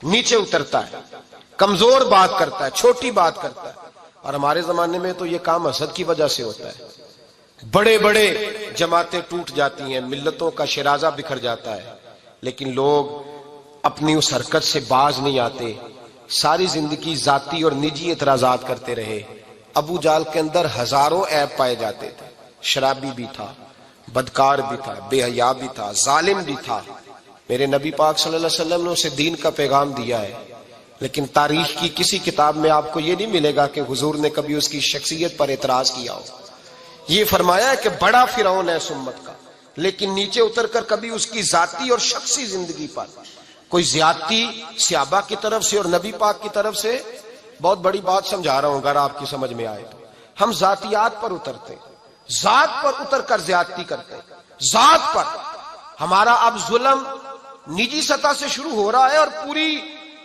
نیچے اترتا ہے، کمزور بات کرتا ہے، چھوٹی بات کرتا ہے۔ اور ہمارے زمانے میں تو یہ کام حسد کی وجہ سے ہوتا ہے، بڑے بڑے جماعتیں ٹوٹ جاتی ہیں، ملتوں کا شرازہ بکھر جاتا ہے، لیکن لوگ اپنی اس حرکت سے باز نہیں آتے، ساری زندگی ذاتی اور نجی اعتراضات کرتے رہے۔ ابو جہل کے اندر ہزاروں عیب پائے جاتے تھے، شرابی بھی تھا، بدکار بھی تھا، بے حیا بھی تھا، ظالم بھی تھا۔ میرے نبی پاک صلی اللہ علیہ وسلم نے اسے دین کا پیغام دیا ہے، لیکن تاریخ کی کسی کتاب میں آپ کو یہ نہیں ملے گا کہ حضور نے کبھی اس کی شخصیت پر اعتراض کیا ہو۔ یہ فرمایا ہے کہ بڑا فرعون ہے اس امت کا، لیکن نیچے اتر کر کبھی اس کی ذاتی اور شخصی زندگی پر کوئی زیادتی صحابہ کی طرف سے اور نبی پاک کی طرف سے۔ بہت بڑی بات سمجھا رہا ہوں، اگر آپ کی سمجھ میں آئے تو ہم ذاتیات پر اترتے، ذات پر اتر کر زیادتی کرتے، ذات پر۔ ہمارا اب ظلم نجی سطح سے شروع ہو رہا ہے اور پوری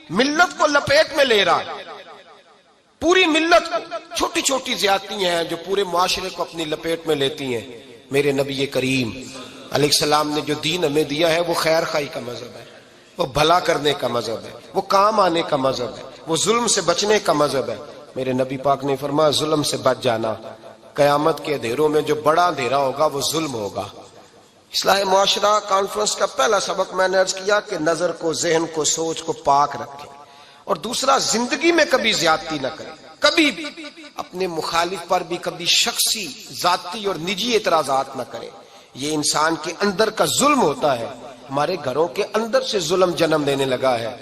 ملت کو لپیٹ میں لے رہا ہے۔ پوری ملت کو چھوٹی چھوٹی زیادتی ہیں جو پورے معاشرے کو اپنی لپیٹ میں لیتی ہیں. میرے نبی کریم علیہ السلام نے جو دین ہمیں دیا ہے وہ خیر خواہی کا مذہب ہے، وہ بھلا کرنے کا مذہب ہے، وہ کام آنے کا مذہب ہے، وہ ظلم سے بچنے کا مذہب ہے. میرے نبی پاک نے فرمایا ظلم سے بچ جانا، قیامت کے اندھیروں میں جو بڑا اندھیرا ہوگا وہ ظلم ہوگا. اصلاح معاشرہ کانفرنس کا پہلا سبق میں نے عرض کیا کہ نظر کو، ذہن کو، سوچ کو پاک رکھیں، اور دوسرا زندگی میں کبھی زیادتی نہ کریں، کبھی بھی اپنے مخالف پر بھی کبھی شخصی، ذاتی اور نجی اعتراضات نہ کریں. یہ انسان کے اندر کا ظلم ہوتا ہے. ہمارے گھروں کے اندر سے ظلم جنم لینے لگا ہے.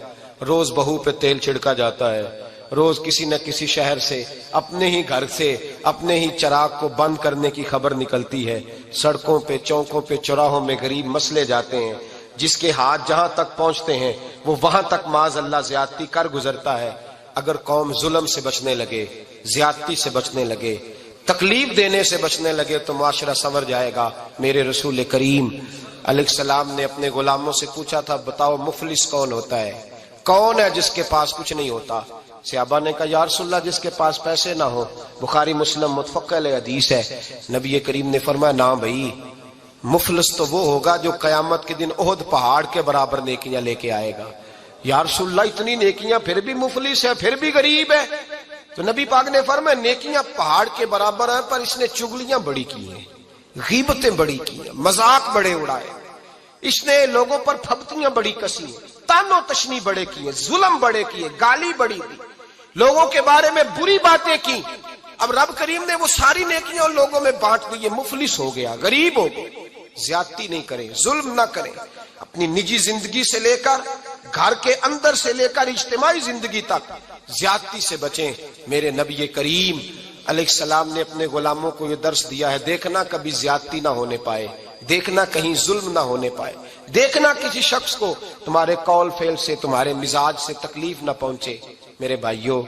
روز بہو پہ تیل چھڑکا جاتا ہے، روز کسی نہ کسی شہر سے، اپنے ہی گھر سے، اپنے ہی چراغ کو بند کرنے کی خبر نکلتی ہے. سڑکوں پہ، چوکوں پہ، چوراہوں میں غریب مسلے جاتے ہیں. جس کے ہاتھ جہاں تک پہنچتے ہیں وہ وہاں تک معاذ اللہ زیادتی کر گزرتا ہے. اگر قوم ظلم سے بچنے لگے، زیادتی سے بچنے لگے، تکلیف دینے سے بچنے لگے تو معاشرہ سنور جائے گا. میرے رسول کریم علیہ السلام نے اپنے غلاموں سے پوچھا تھا بتاؤ مفلس کون ہوتا ہے؟ کون ہے جس کے پاس کچھ نہیں ہوتا؟ صحابہ نے کہا یا رسول اللہ جس کے پاس پیسے نہ ہو. بخاری مسلم متفق علیہ حدیث ہے. نبی کریم نے فرمایا نہ بھائی، مفلس تو وہ ہوگا جو قیامت کے دن احد پہاڑ کے برابر نیکیاں لے کے آئے گا. یا رسول اللہ اتنی نیکیاں پھر بھی مفلس ہے، پھر بھی غریب ہے؟ تو نبی پاک نے فرمایا نیکیاں پہاڑ کے برابر ہیں پر اس نے چگلیاں بڑی کی ہیں، غیبتیں بڑی کی ہیں، مذاق بڑے اڑائے، اس نے لوگوں پر پھبتیاں بڑی کسی ہیں، تان و تشنی بڑے کیے، ظلم بڑے کیے، گالی بڑی دی، لوگوں کے بارے میں بری باتیں کی. اب رب کریم نے وہ ساری نیکیاں ان لوگوں میں بانٹ دی. یہ مفلس ہو گیا، غریب ہو گیا. زیادتی نہیں کریں، ظلم نہ کریں. اپنی نجی زندگی سے لے کر، گھر کے اندر سے لے کر اجتماعی زندگی تک زیادتی سے بچیں. میرے نبی کریم علیہ السلام نے اپنے غلاموں کو یہ درس دیا ہے، دیکھنا کبھی زیادتی نہ ہونے پائے، دیکھنا کہیں ظلم نہ ہونے پائے، دیکھنا کسی شخص کو تمہارے قول فعل سے، تمہارے مزاج سے تکلیف نہ پہنچے. میرے بھائیوں،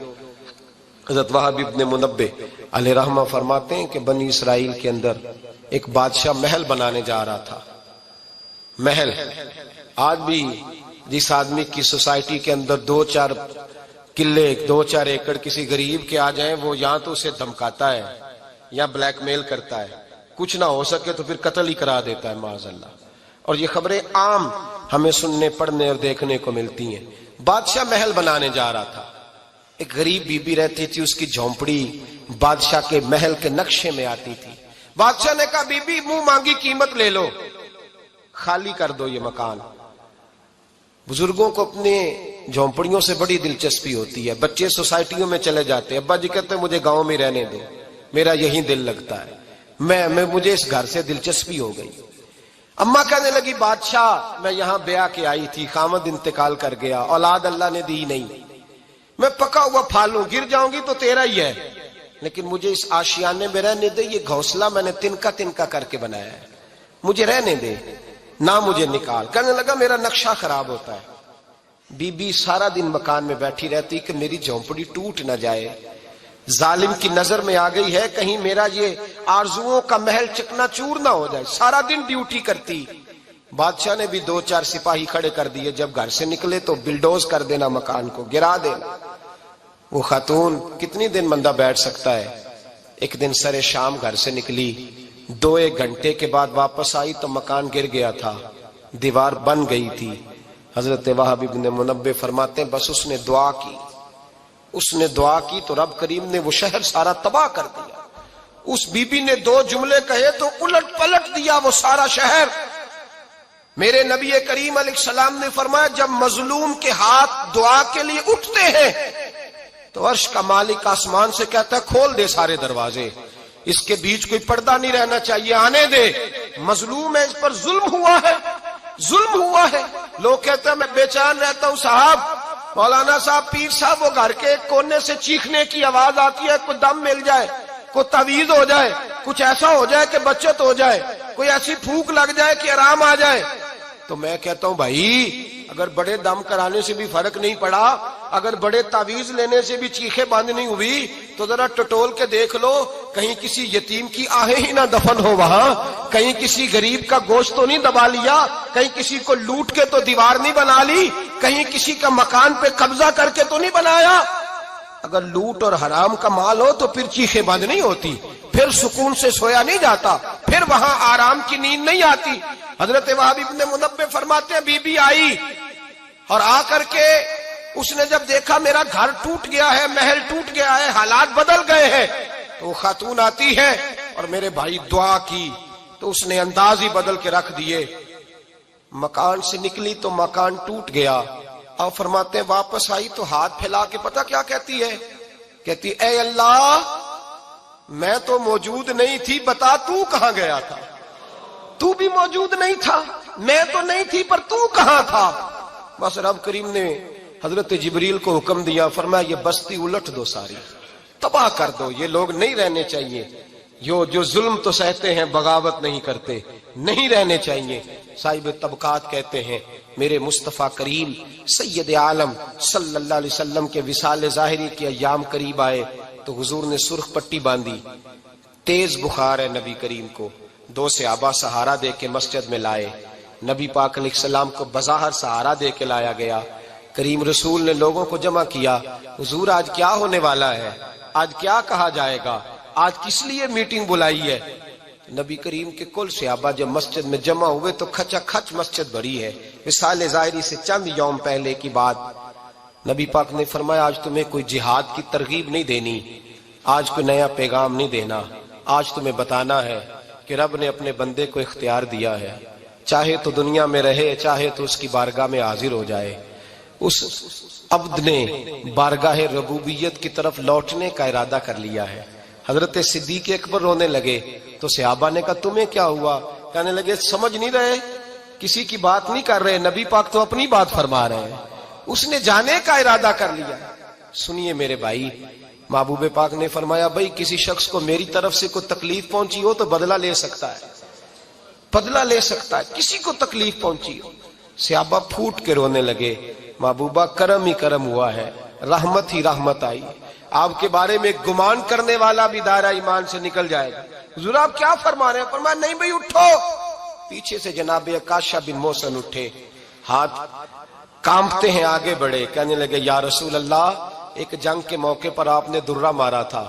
حضرت وہب ابن منبہ علیہ رحمہ فرماتے ہیں کہ بنی اسرائیل کے اندر ایک بادشاہ محل بنانے جا رہا تھا. محل آج بھی جس آدمی کی سوسائٹی کے اندر 2-4 قلعے، 2-4 ایکڑ کسی غریب کے آ جائیں، وہ یا تو اسے دھمکاتا ہے یا بلیک میل کرتا ہے، کچھ نہ ہو سکے تو پھر قتل ہی کرا دیتا ہے معاذ اللہ. اور یہ خبریں عام ہمیں سننے، پڑھنے اور دیکھنے کو ملتی ہیں. بادشاہ محل بنانے جا رہا تھا. ایک غریب بی بی رہتی تھی، اس کی جھونپڑی بادشاہ کے محل کے نقشے میں آتی تھی. بادشاہ نے کہا بی بی منہ مانگی قیمت لے لو، خالی کر دو یہ مکان. بزرگوں کو اپنے جھونپڑیوں سے بڑی دلچسپی ہوتی ہے. بچے سوسائٹیوں میں چلے جاتے ہیں، ابا جی کہتے ہیں مجھے گاؤں میں رہنے دو، میرا یہی دل لگتا ہے، مجھے اس گھر سے دلچسپی ہو گئی. اماں کہنے لگی بادشاہ میں یہاں بیاہ کے آئی تھی، خامد انتقال کر گیا، اولاد اللہ نے دی نہیں، میں پکا ہوا پھال ہوں، گر جاؤں گی تو تیرا ہی ہے، لیکن مجھے اس آشیانے میں رہنے دے. یہ گھونسلہ میں نے تنکا کر کے بنایا ہے، مجھے رہنے دے، نہ مجھے نکال. کہنے لگا میرا نقشہ خراب ہوتا ہے. بی بی سارا دن مکان میں بیٹھی رہتی کہ میری جھونپڑی ٹوٹ نہ جائے، ظالم کی نظر میں آ گئی ہے کہیں میرا یہ آرزوؤں کا محل چکنا چور نہ ہو جائے. سارا دن ڈیوٹی کرتی. بادشاہ نے بھی 2-4 سپاہی کھڑے کر دیے، جب گھر سے نکلے تو بلڈوز کر دینا، مکان کو گرا دینا. وہ خاتون کتنی دن بندہ بیٹھ سکتا ہے. ایک دن سر شام گھر سے نکلی، 2-1 گھنٹے کے بعد واپس آئی تو مکان گر گیا تھا، دیوار بن گئی تھی. حضرت وہب ابن منبہ فرماتے ہیں بس اس نے دعا کی تو رب کریم نے وہ شہر سارا تباہ کر دیا. اس بی بی نے 2 جملے کہے تو الٹ پلٹ دیا وہ سارا شہر. میرے نبی کریم علیہ السلام نے فرمایا جب مظلوم کے ہاتھ دعا کے لیے اٹھتے ہیں تو عرش کا مالک آسمان سے کہتا ہے کھول دے سارے دروازے، اس کے بیچ کوئی پردہ نہیں رہنا چاہیے، آنے دے. مظلوم ہے، اس پر ظلم ہوا ہے، ظلم ہوا ہے. لوگ کہتے ہیں میں بے چین رہتا ہوں صاحب، مولانا صاحب، پیر صاحب، وہ گھر کے ایک کونے سے چیخنے کی آواز آتی ہے، کوئی دم مل جائے، کوئی تعویذ ہو جائے، کچھ ایسا ہو جائے کہ بچت ہو جائے، کوئی ایسی پھونک لگ جائے کہ آرام آ جائے. تو میں کہتا ہوں بھائی اگر بڑے دم کرانے سے بھی فرق نہیں پڑا، اگر بڑے تعویذ لینے سے بھی چیخیں بند نہیں ہوئی تو ذرا ٹٹول کے دیکھ لو، کہیں کسی یتیم کی آہیں ہی نہ دفن ہو وہاں، کہیں کسی غریب کا گوشت تو نہیں دبا لیا، کہیں کسی کو لوٹ کے تو دیوار نہیں بنا لی، کہیں کسی کا مکان پہ قبضہ کر کے تو نہیں بنایا. اگر لوٹ اور حرام کا مال ہو تو پھر چیخیں بند نہیں ہوتی، پھر سکون سے سویا نہیں جاتا، پھر وہاں آرام کی نیند نہیں آتی۔ حضرت وہب ابن منبہ فرماتے ہیں بی بی آئی اور آ کر کے اس نے جب دیکھا میرا گھر ٹوٹ گیا ہے، محل ٹوٹ گیا ہے، حالات بدل گئے ہیں، تو وہ خاتون آتی ہے اور میرے بھائی دعا کی تو اس نے انداز ہی بدل کے رکھ دیے۔ مکان سے نکلی تو مکان ٹوٹ گیا، اور فرماتے ہیں واپس آئی تو ہاتھ پھیلا کے پتہ کیا کہتی ہے؟ کہتی اے اللہ میں تو موجود نہیں تھی، بتا تو کہاں گیا تھا؟ تو بھی موجود نہیں تھا، میں تو نہیں تھی، پر تو کہاں تھا؟ بس رب کریم نے حضرت جبریل کو حکم دیا، فرمایا یہ بستی الٹ دو، ساری تباہ کر دو، یہ لوگ نہیں رہنے چاہیے، جو ظلم تو سہتے ہیں بغاوت نہیں کرتے، نہیں رہنے چاہیے۔ صاحب طبقات کہتے ہیں میرے مصطفیٰ کریم سید عالم صلی اللہ علیہ وسلم کے وصال ظاہری کے ایام قریب آئے تو حضور نے سرخ پٹی باندھی، تیز بخار ہے نبی کریم کو، 2 صحابہ سہارا دے کے مسجد میں لائے، نبی پاک علیہ السلام کو بظاہر سہارا دے کے لایا گیا۔ کریم رسول نے لوگوں کو جمع کیا، حضور آج کیا ہونے والا ہے، آج کیا کہا جائے گا، آج کس لیے میٹنگ بلائی ہے؟ نبی کریم کے کل صحابہ جب مسجد میں جمع ہوئے تو کھچا کھچ مسجد بھری ہے۔ وصال ظاہری سے چند یوم پہلے کی بات، نبی پاک نے فرمایا آج تمہیں کوئی جہاد کی ترغیب نہیں دینی، آج کوئی نیا پیغام نہیں دینا، آج تمہیں بتانا ہے کہ رب نے اپنے بندے کو اختیار دیا ہے، چاہے تو دنیا میں رہے، چاہے تو اس کی بارگاہ میں حاضر ہو جائے۔ اس عبد نے بارگاہ ربوبیت کی طرف لوٹنے کا ارادہ کر لیا ہے۔ حضرت صدیق اکبر رونے لگے تو صحابہ نے کہا تمہیں کیا ہوا؟ کہنے لگے سمجھ نہیں رہے، کسی کی بات نہیں کر رہے، نبی پاک تو اپنی بات فرما رہے ہیں، اس نے جانے کا ارادہ کر لیا۔ سنیے میرے بھائی، محبوب پاک نے فرمایا بھائی کسی شخص کو میری طرف سے کوئی تکلیف پہنچی ہو تو بدلہ لے سکتا ہے، بدلہ لے سکتا ہے، کسی کو تکلیف پہنچی ہو۔ صحابہ پھوٹ کے رونے لگے، محبوبہ کرم ہی کرم ہوا ہے، رحمت ہی رحمت آئی، آپ کے بارے میں گمان کرنے والا بھی دائرہ ایمان سے نکل جائے گا۔ حضور آپ کیا فرما رہے ہیں؟ فرمایا نہیں بھائی اٹھو۔ پیچھے سے جناب عکاشہ بن محسن اٹھے، ہاتھ کانپتے ہیں، آگے بڑھے، کہنے لگے یا رسول اللہ ایک جنگ کے موقع پر آپ نے درہ مارا تھا،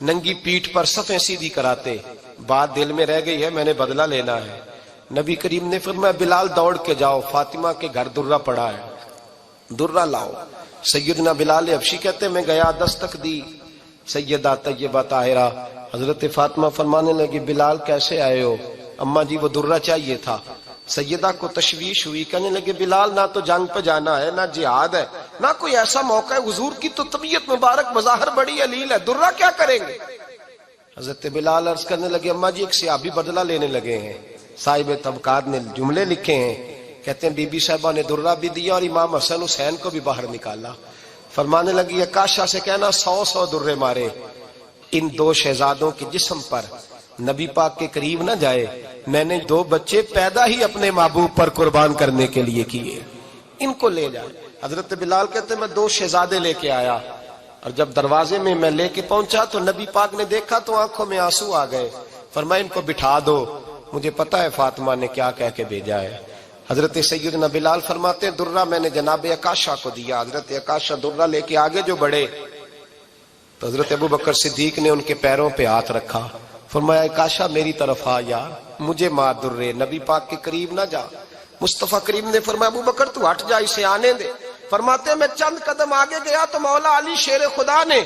ننگی پیٹھ پر صفیں سیدھی کراتے، بات دل میں رہ گئی ہے، میں نے بدلہ لینا ہے۔ نبی کریم نے فرمایا بلال دوڑ کے جاؤ، فاطمہ کے گھر درہ پڑا ہے، درہ لاؤ۔ سیدنا بلال حبشی کہتے میں گیا، دستک دی، سیدہ طیبہ طاہرہ حضرت فاطمہ فرمانے لگی بلال کیسے آئے ہو؟ اماں جی وہ درہ چاہیے تھا۔ سیدہ کو تشویش ہوئی، کہنے لگے بلال نہ تو جنگ پہ جانا ہے، نہ جہاد ہے، نہ کوئی ایسا موقع ہے، حضور کی تو طبیعت مبارک بظاہر بڑی علیل ہے، درہ کیا کریں گے؟ حضرت بلال عرض کرنے لگے اماں جی ایک صحابی بدلہ لینے لگے ہیں، صاحب طبقات نے جملے لکھے ہیں، کہتے ہیں بی بی صاحبہ نے درہ بھی دیا اور امام حسن حسین کو بھی باہر نکالا۔ فرمانے لگی عکاشہ سے کہنا 100 درے مارے، ان 2 شہزادوں کے جسم پر نبی پاک کے قریب نہ جائے، میں نے 2 بچے پیدا ہی اپنے محبوب پر قربان کرنے کے لیے کیے، ان کو لے جائے۔ حضرت بلال کہتے میں 2 شہزادے لے کے آیا، اور جب دروازے میں میں لے کے پہنچا تو نبی پاک نے دیکھا تو آنکھوں میں آنسو آ گئے، فرمایا ان کو بٹھا دو، مجھے پتا ہے فاطمہ نے کیا کہہ کے بھیجا ہے۔ حضرت سیدنا بلال فرماتے ہیں درہ میں نے جناب عکاشہ کو دیا، حضرت عکاشہ درہ لے کے آگے جو بڑھے تو حضرت ابو بکر صدیق نے ان کے پیروں پہ ہاتھ رکھا، فرمایا عکاشہ میری طرف آ یار، مجھے مار درے، نبی پاک کے قریب نہ جا۔ مصطفیٰ کریم نے فرمایا ابو بکر تو ہٹ جا، اسے آنے دے۔ فرماتے ہیں میں چند قدم آگے گیا تو مولا علی شیر خدا نے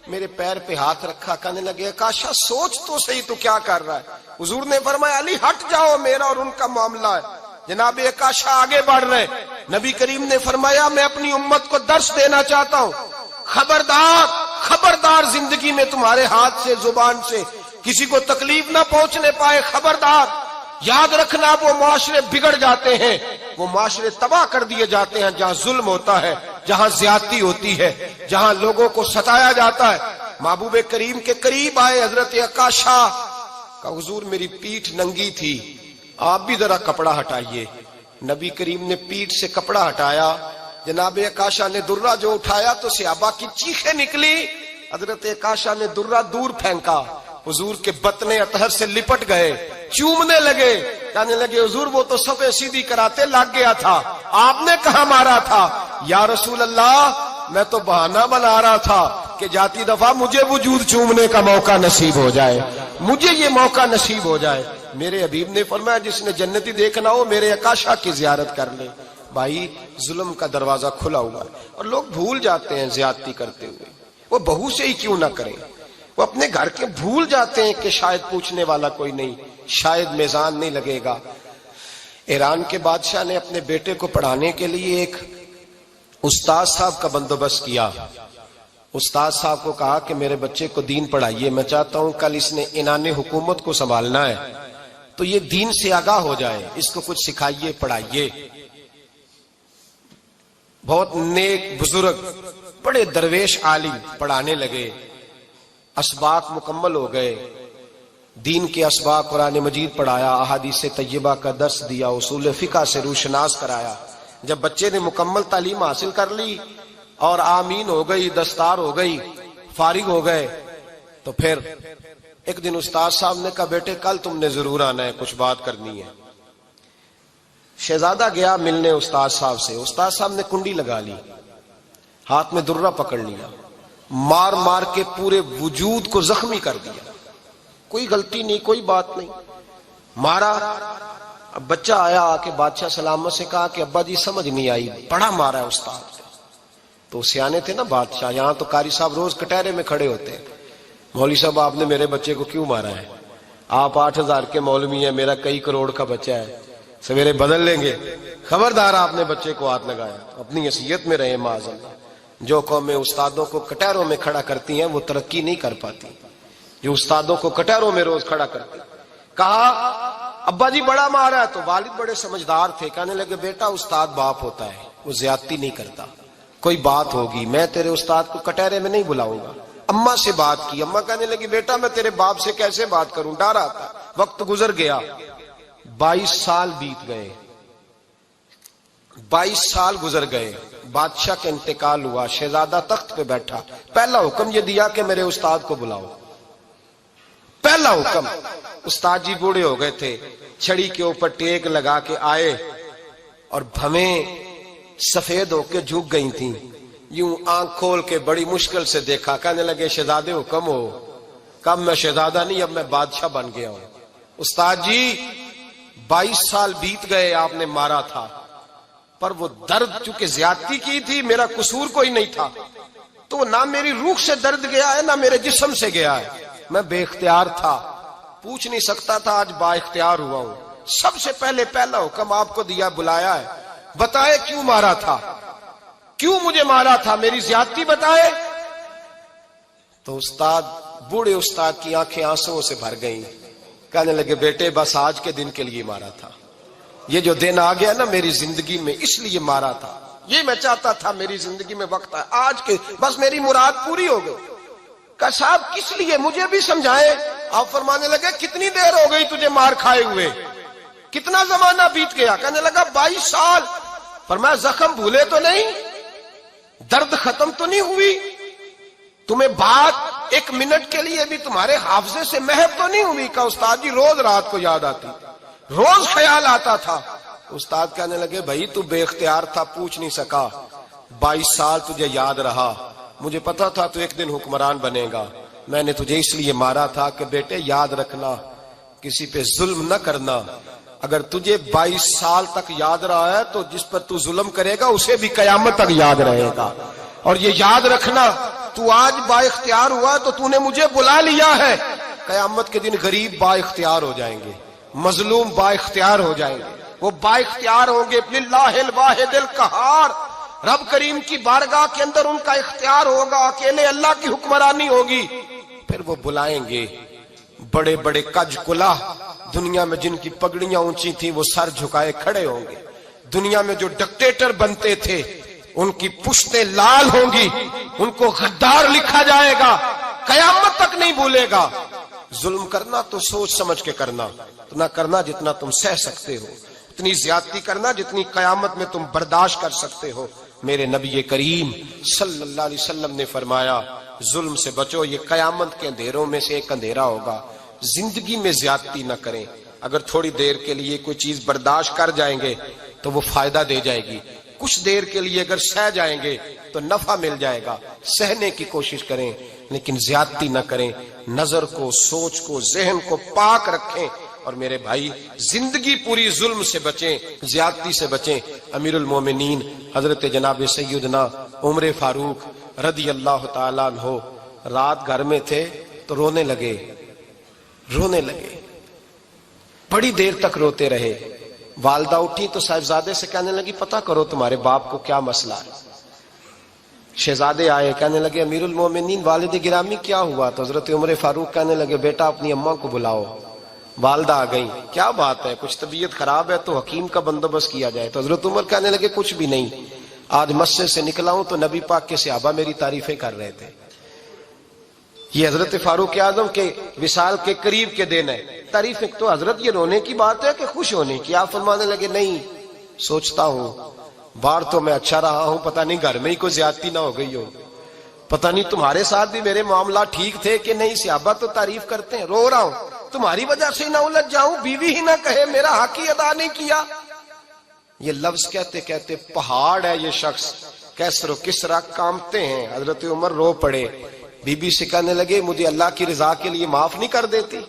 میرے پیر پہ ہاتھ رکھا، کہنے لگے عکاشہ سوچ تو صحیح تو کیا کر رہا ہے؟ حضور نے فرمایا علی ہٹ جاؤ، میرا اور ان کا معاملہ ہے۔ جناب عکاشہ آگے بڑھ رہے، نبی کریم نے فرمایا میں اپنی امت کو درس دینا چاہتا ہوں، خبردار خبردار زندگی میں تمہارے ہاتھ سے زبان سے کسی کو تکلیف نہ پہنچنے پائے، خبردار یاد رکھنا وہ معاشرے بگڑ جاتے ہیں، وہ معاشرے تباہ کر دیے جاتے ہیں جہاں ظلم ہوتا ہے، جہاں زیادتی ہوتی ہے، جہاں لوگوں کو ستایا جاتا ہے۔ محبوب کریم کے قریب آئے حضرت عکاشہ کا، حضور میری پیٹھ ننگی تھی، آپ بھی ذرا کپڑا ہٹائیے۔ نبی کریم نے پیٹھ سے کپڑا ہٹایا، جناب عکاشہ نے درہ جو اٹھایا تو صحابہ کی چیخیں نکلی، حضرت عکاشہ نے درہ دور پھینکا، حضور کے بطن اطہر سے لپٹ گئے، چومنے لگے، کہنے لگے حضور وہ تو صفیں سیدھی کراتے لگ گیا تھا، آپ نے کہاں مارا تھا؟ یا رسول اللہ میں تو بہانہ بنا رہا تھا کہ جاتی دفعہ مجھے وجود چومنے کا موقع نصیب ہو جائے، مجھے یہ موقع نصیب ہو جائے۔ میرے حبیب نے فرمایا جس نے جنتی دیکھنا ہو میرے اکاشا کی زیارت کر لے۔ بھائی ظلم کا دروازہ کھلا ہوا ہے اور لوگ بھول جاتے ہیں زیادتی کرتے ہوئے، وہ بہو سے ہی کیوں نہ کریں، وہ اپنے گھر کے بھول جاتے ہیں کہ شاید پوچھنے والا کوئی نہیں، شاید میزان نہیں لگے گا۔ ایران کے بادشاہ نے اپنے بیٹے کو پڑھانے کے لیے ایک استاد صاحب کا بندوبست کیا۔ استاد صاحب کو کہا کہ میرے بچے کو دین پڑھائیے، میں چاہتا ہوں کل اس نے عنان حکومت کو سنبھالنا ہے تو یہ دین سے آگاہ ہو جائے، اس کو کچھ سکھائیے، پڑھائیے۔ بہت نیک بزرگ بڑے درویش عالم پڑھانے لگے، اسباق مکمل ہو گئے، دین کے اسباق قرآن مجید پڑھایا، احادیث طیبہ کا درس دیا، اصول فقہ سے روشناس کرایا۔ جب بچے نے مکمل تعلیم حاصل کر لی اور آمین ہو گئی، دستار ہو گئی، فارغ ہو گئے، تو پھر ایک دن استاد صاحب نے کہا بیٹے کل تم نے ضرور آنا ہے، کچھ بات کرنی ہے۔ شہزادہ گیا ملنے استاد صاحب سے، استاد صاحب نے کنڈی لگا لی، ہاتھ میں درہ پکڑ لیا، مار مار کے پورے وجود کو زخمی کر دیا، کوئی غلطی نہیں، کوئی بات نہیں، مارا۔ اب بچہ آیا آ کے بادشاہ سلامت سے کہا کہ ابا جی سمجھ نہیں آئی، بڑا مارا ہے استاد۔ تو سیانے تھے نا بادشاہ، یہاں تو قاری صاحب روز کٹہرے میں کھڑے ہوتے ہیں، مولوی صاحب آپ نے میرے بچے کو کیوں مارا ہے؟ آپ 8,000 کے مولوی ہیں، میرا کئی کروڑ کا بچہ ہے، سویرے بدل لیں گے، خبردار آپ نے بچے کو ہاتھ لگایا، اپنی حیثیت میں رہے معاذ اللہ۔ جو قومیں استادوں کو کٹہروں میں کھڑا کرتی ہیں وہ ترقی نہیں کر پاتی، جو استادوں کو کٹہروں میں روز کھڑا کرتے۔ کہا ابا جی بڑا مارا ہے، تو والد بڑے سمجھدار تھے، کہنے لگے بیٹا استاد باپ ہوتا ہے، وہ زیادتی نہیں کرتا، کوئی بات ہوگی میں تیرے استاد کو کٹہرے میں نہیں بلاؤں گا۔ اماں سے بات کی، اماں کہنے لگی بیٹا میں تیرے باپ سے کیسے بات کروں، ڈر آتا۔ وقت گزر گیا، 22 سال بیت گئے، 22 سال گزر گئے، بادشاہ کا انتقال ہوا، شہزادہ تخت پہ بیٹھا، پہلا حکم یہ دیا کہ میرے استاد کو بلاؤ، پہلا حکم۔ استاد جی بوڑھے ہو گئے تھے، چھڑی کے اوپر ٹیک لگا کے آئے اور بھویں سفید ہو کے جھک گئی تھیں، یوں آنکھ کھول کے بڑی مشکل سے دیکھا، کہنے لگے شہزادے حکم ہو۔ کب میں شہزادہ نہیں، اب میں بادشاہ بن گیا ہوں۔ استاد جی 22 سال بیت گئے، آپ نے مارا تھا، پر وہ درد چونکہ زیادتی کی تھی، میرا قصور کوئی نہیں تھا، تو نہ میری روح سے درد گیا ہے نہ میرے جسم سے گیا ہے، میں بے اختیار تھا، پوچھ نہیں سکتا تھا، آج با اختیار ہوا ہوں۔ سب سے پہلے پہلا حکم آپ کو دیا، بلایا ہے، بتائے کیوں مارا تھا، کیوں مجھے مارا تھا، میری زیادتی بتائے۔ تو استاد، بوڑھے استاد کی آنکھیں آنسوں سے بھر گئیں، کہنے لگے بیٹے بس آج کے دن کے لیے مارا تھا، یہ جو دن آ گیا نا میری زندگی میں اس لیے مارا تھا، یہ میں چاہتا تھا میری زندگی میں وقت ہے، آج کے بس میری مراد پوری ہو گئی۔ کہا صاحب کس لیے، مجھے بھی سمجھائیں۔ آپ فرمانے لگے کتنی دیر ہو گئی تجھے مار کھائے ہوئے، کتنا زمانہ بیت گیا؟ کہنے لگا 22 سال۔ فرمایا زخم بھولے تو نہیں، درد ختم تو نہیں ہوئی، تمہیں بات ایک منٹ کے لیے بھی تمہارے حافظے سے محو تو نہیں ہوئی؟ کہا استاد جی روز رات کو یاد آتی، روز خیال آتا تھا۔ استاد کہنے لگے بھائی تو بے اختیار تھا، پوچھ نہیں سکا، 22 سال تجھے یاد رہا، مجھے پتا تھا تو ایک دن حکمران بنے گا، میں نے تجھے اس لیے مارا تھا کہ بیٹے یاد رکھنا، کسی پہ ظلم نہ کرنا، اگر تجھے 22 سال تک یاد رہا ہے تو جس پر تو ظلم کرے گا اسے بھی قیامت تک یاد رہے گا، اور یہ یاد رکھنا تو آج با اختیار ہوا تو تو نے مجھے بلا لیا ہے، قیامت کے دن غریب با اختیار ہو جائیں گے، مظلوم با اختیار ہو جائیں گے، وہ با اختیار ہوں گے للہ الواحد القہار، رب کریم کی بارگاہ کے اندر ان کا اختیار ہوگا، اکیلے اللہ کی حکمرانی ہوگی، پھر وہ بلائیں گے۔ بڑے بڑے کج کلاہ دنیا میں جن کی پگڑیاں اونچی تھیں وہ سر جھکائے کھڑے ہوں گے، دنیا میں جو ڈکٹیٹر بنتے تھے ان کی پشتیں لال ہوں گی، ان کو غدار لکھا جائے گا، قیامت تک نہیں بھولے گا۔ ظلم کرنا تو سوچ سمجھ کے کرنا، اتنا کرنا جتنا تم سہ سکتے ہو، اتنی زیادتی کرنا جتنی قیامت میں تم برداشت کر سکتے ہو۔ میرے نبی کریم صلی اللہ علیہ وسلم نے فرمایا ظلم سے بچو، یہ قیامت کے اندھیروں میں سے ایک اندھیرا ہوگا۔ زندگی میں زیادتی نہ کریں، اگر تھوڑی دیر کے لیے کوئی چیز برداشت کر جائیں گے تو وہ فائدہ دے جائے گی، کچھ دیر کے لیے اگر سہ جائیں گے تو نفع مل جائے گا، سہنے کی کوشش کریں، لیکن زیادتی نہ کریں، نظر کو، سوچ کو، ذہن کو پاک رکھیں۔ اور میرے بھائی زندگی پوری ظلم سے بچیں، زیادتی سے بچیں۔ امیر المومنین حضرت جناب سیدنا عمر فاروق رضی اللہ تعالیٰ عنہ رات گھر میں تھے تو رونے لگے، بڑی دیر تک روتے رہے۔ والدہ اٹھی تو صاحبزادے سے کہنے لگی پتہ کرو تمہارے باپ کو کیا مسئلہ ہے۔ شہزادے آئے، کہنے لگے امیر المومنین والد گرامی کیا ہوا؟ تو حضرت عمر فاروق کہنے لگے بیٹا اپنی اماں کو بلاؤ۔ والدہ آ گئی، کیا بات ہے؟ کچھ طبیعت خراب ہے تو حکیم کا بندوبست کیا جائے۔ تو حضرت عمر کہنے لگے کچھ بھی نہیں، آج مسجد سے نکلا ہوں تو نبی پاک کے صحابہ میری تعریفیں کر رہے تھے۔ یہ حضرت فاروق اعظم کے وصال کے قریب کے دن ہے، تعریفیں تو حضرت یہ رونے کی بات ہے کہ خوش ہونے کی؟ آپ فرمانے لگے نہیں، سوچتا ہوں باہر تو میں اچھا رہا ہوں، پتہ نہیں گھر میں ہی کوئی زیادتی نہ ہو گئی ہو، پتہ نہیں تمہارے ساتھ بھی میرے معاملات ٹھیک تھے کہ نہیں، صحابہ تو تعریف کرتے ہیں، رو رہا ہوں تمہاری وجہ سے نہ الجھ جاؤں، بیوی ہی نہ کہے میرا حق ہی ادا نہیں کیا۔ یہ لفظ کہتے کہتے پہاڑ ہے یہ شخص، کیسر و کسرا کامتے ہیں۔ حضرت عمر رو پڑے، بی بی سے کہنے لگے مجھے اللہ کی رضا کے لیے معاف نہیں کر دیتی؟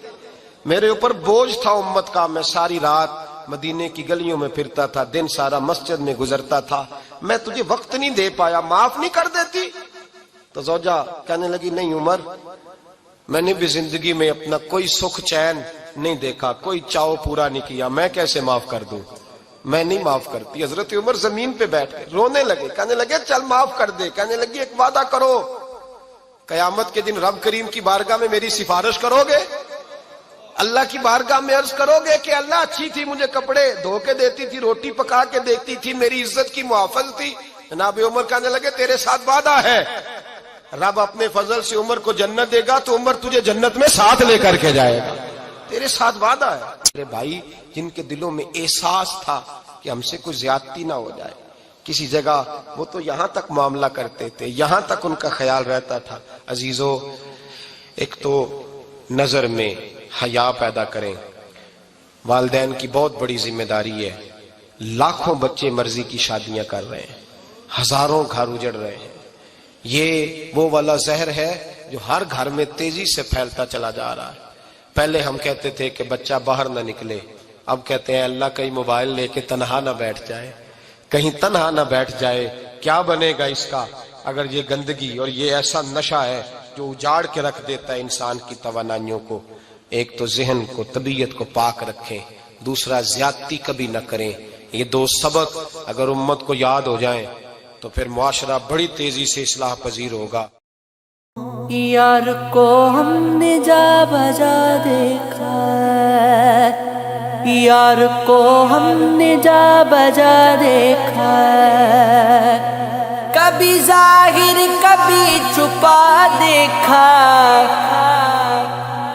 میرے اوپر بوجھ تھا امت کا، میں ساری رات مدینے کی گلیوں میں پھرتا تھا، دن سارا مسجد میں گزرتا تھا، میں تجھے وقت نہیں دے پایا، معاف نہیں کر دیتی؟ تو زوجہ کہنے لگی نہیں عمر، میں نے بھی زندگی میں اپنا کوئی سکھ چین نہیں دیکھا، کوئی چاؤ پورا نہیں کیا، میں کیسے معاف کر دوں؟ میں نہیں معاف کرتی۔ حضرت عمر زمین پہ بیٹھ گئے، رونے لگے، کہنے لگے چل معاف کر دے۔ کہنے لگی ایک وعدہ کرو، قیامت کے دن رب کریم کی بارگاہ میں میری سفارش کرو گے؟ اللہ کی بارگاہ میں عرض کرو گے کہ اللہ اچھی تھی، مجھے کپڑے دھو کے دیتی تھی، روٹی پکا کے دیتی تھی، میری عزت کی محافظ تھی؟ جناب عمر کہنے لگے تیرے ساتھ وعدہ ہے، رب اپنے فضل سے عمر کو جنت دے گا تو عمر تجھے جنت میں ساتھ لے کر کے جائے گا، تیرے ساتھ وعدہ ہے۔ میرے بھائی جن کے دلوں میں احساس تھا کہ ہم سے کوئی زیادتی نہ ہو جائے کسی جگہ، وہ تو یہاں تک معاملہ کرتے تھے، یہاں تک ان کا خیال رہتا تھا۔ عزیزو، ایک تو نظر میں حیا پیدا کریں، والدین کی بہت بڑی ذمہ داری ہے۔ لاکھوں بچے مرضی کی شادیاں کر رہے ہیں، ہزاروں گھر اجڑ رہے ہیں، یہ وہ والا زہر ہے جو ہر گھر میں تیزی سے پھیلتا چلا جا رہا ہے۔ پہلے ہم کہتے تھے کہ بچہ باہر نہ نکلے، اب کہتے ہیں اللہ کہیں موبائل لے کے تنہا نہ بیٹھ جائے، کہیں تنہا نہ بیٹھ جائے، کیا بنے گا اس کا اگر یہ گندگی اور یہ ایسا نشہ ہے جو اجاڑ کے رکھ دیتا ہے انسان کی توانائیوں کو۔ ایک تو ذہن کو، طبیعت کو پاک رکھیں، دوسرا زیادتی کبھی نہ کریں۔ یہ دو سبق اگر امت کو یاد ہو جائیں تو پھر معاشرہ بڑی تیزی سے اصلاح پذیر ہوگا۔ یار کو ہم نے جا بجا دیکھا، یار کو ہم نے جا بجا دیکھا، کبھی ظاہر کبھی چھپا دیکھا،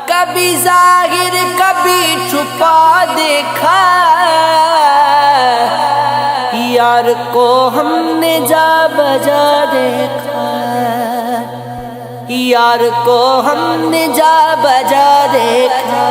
کبھی ظاہر کبھی چھپا دیکھا، یار کو ہم نے جا بجا دیکھا، یار کو ہم نے جا بجا دیکھا۔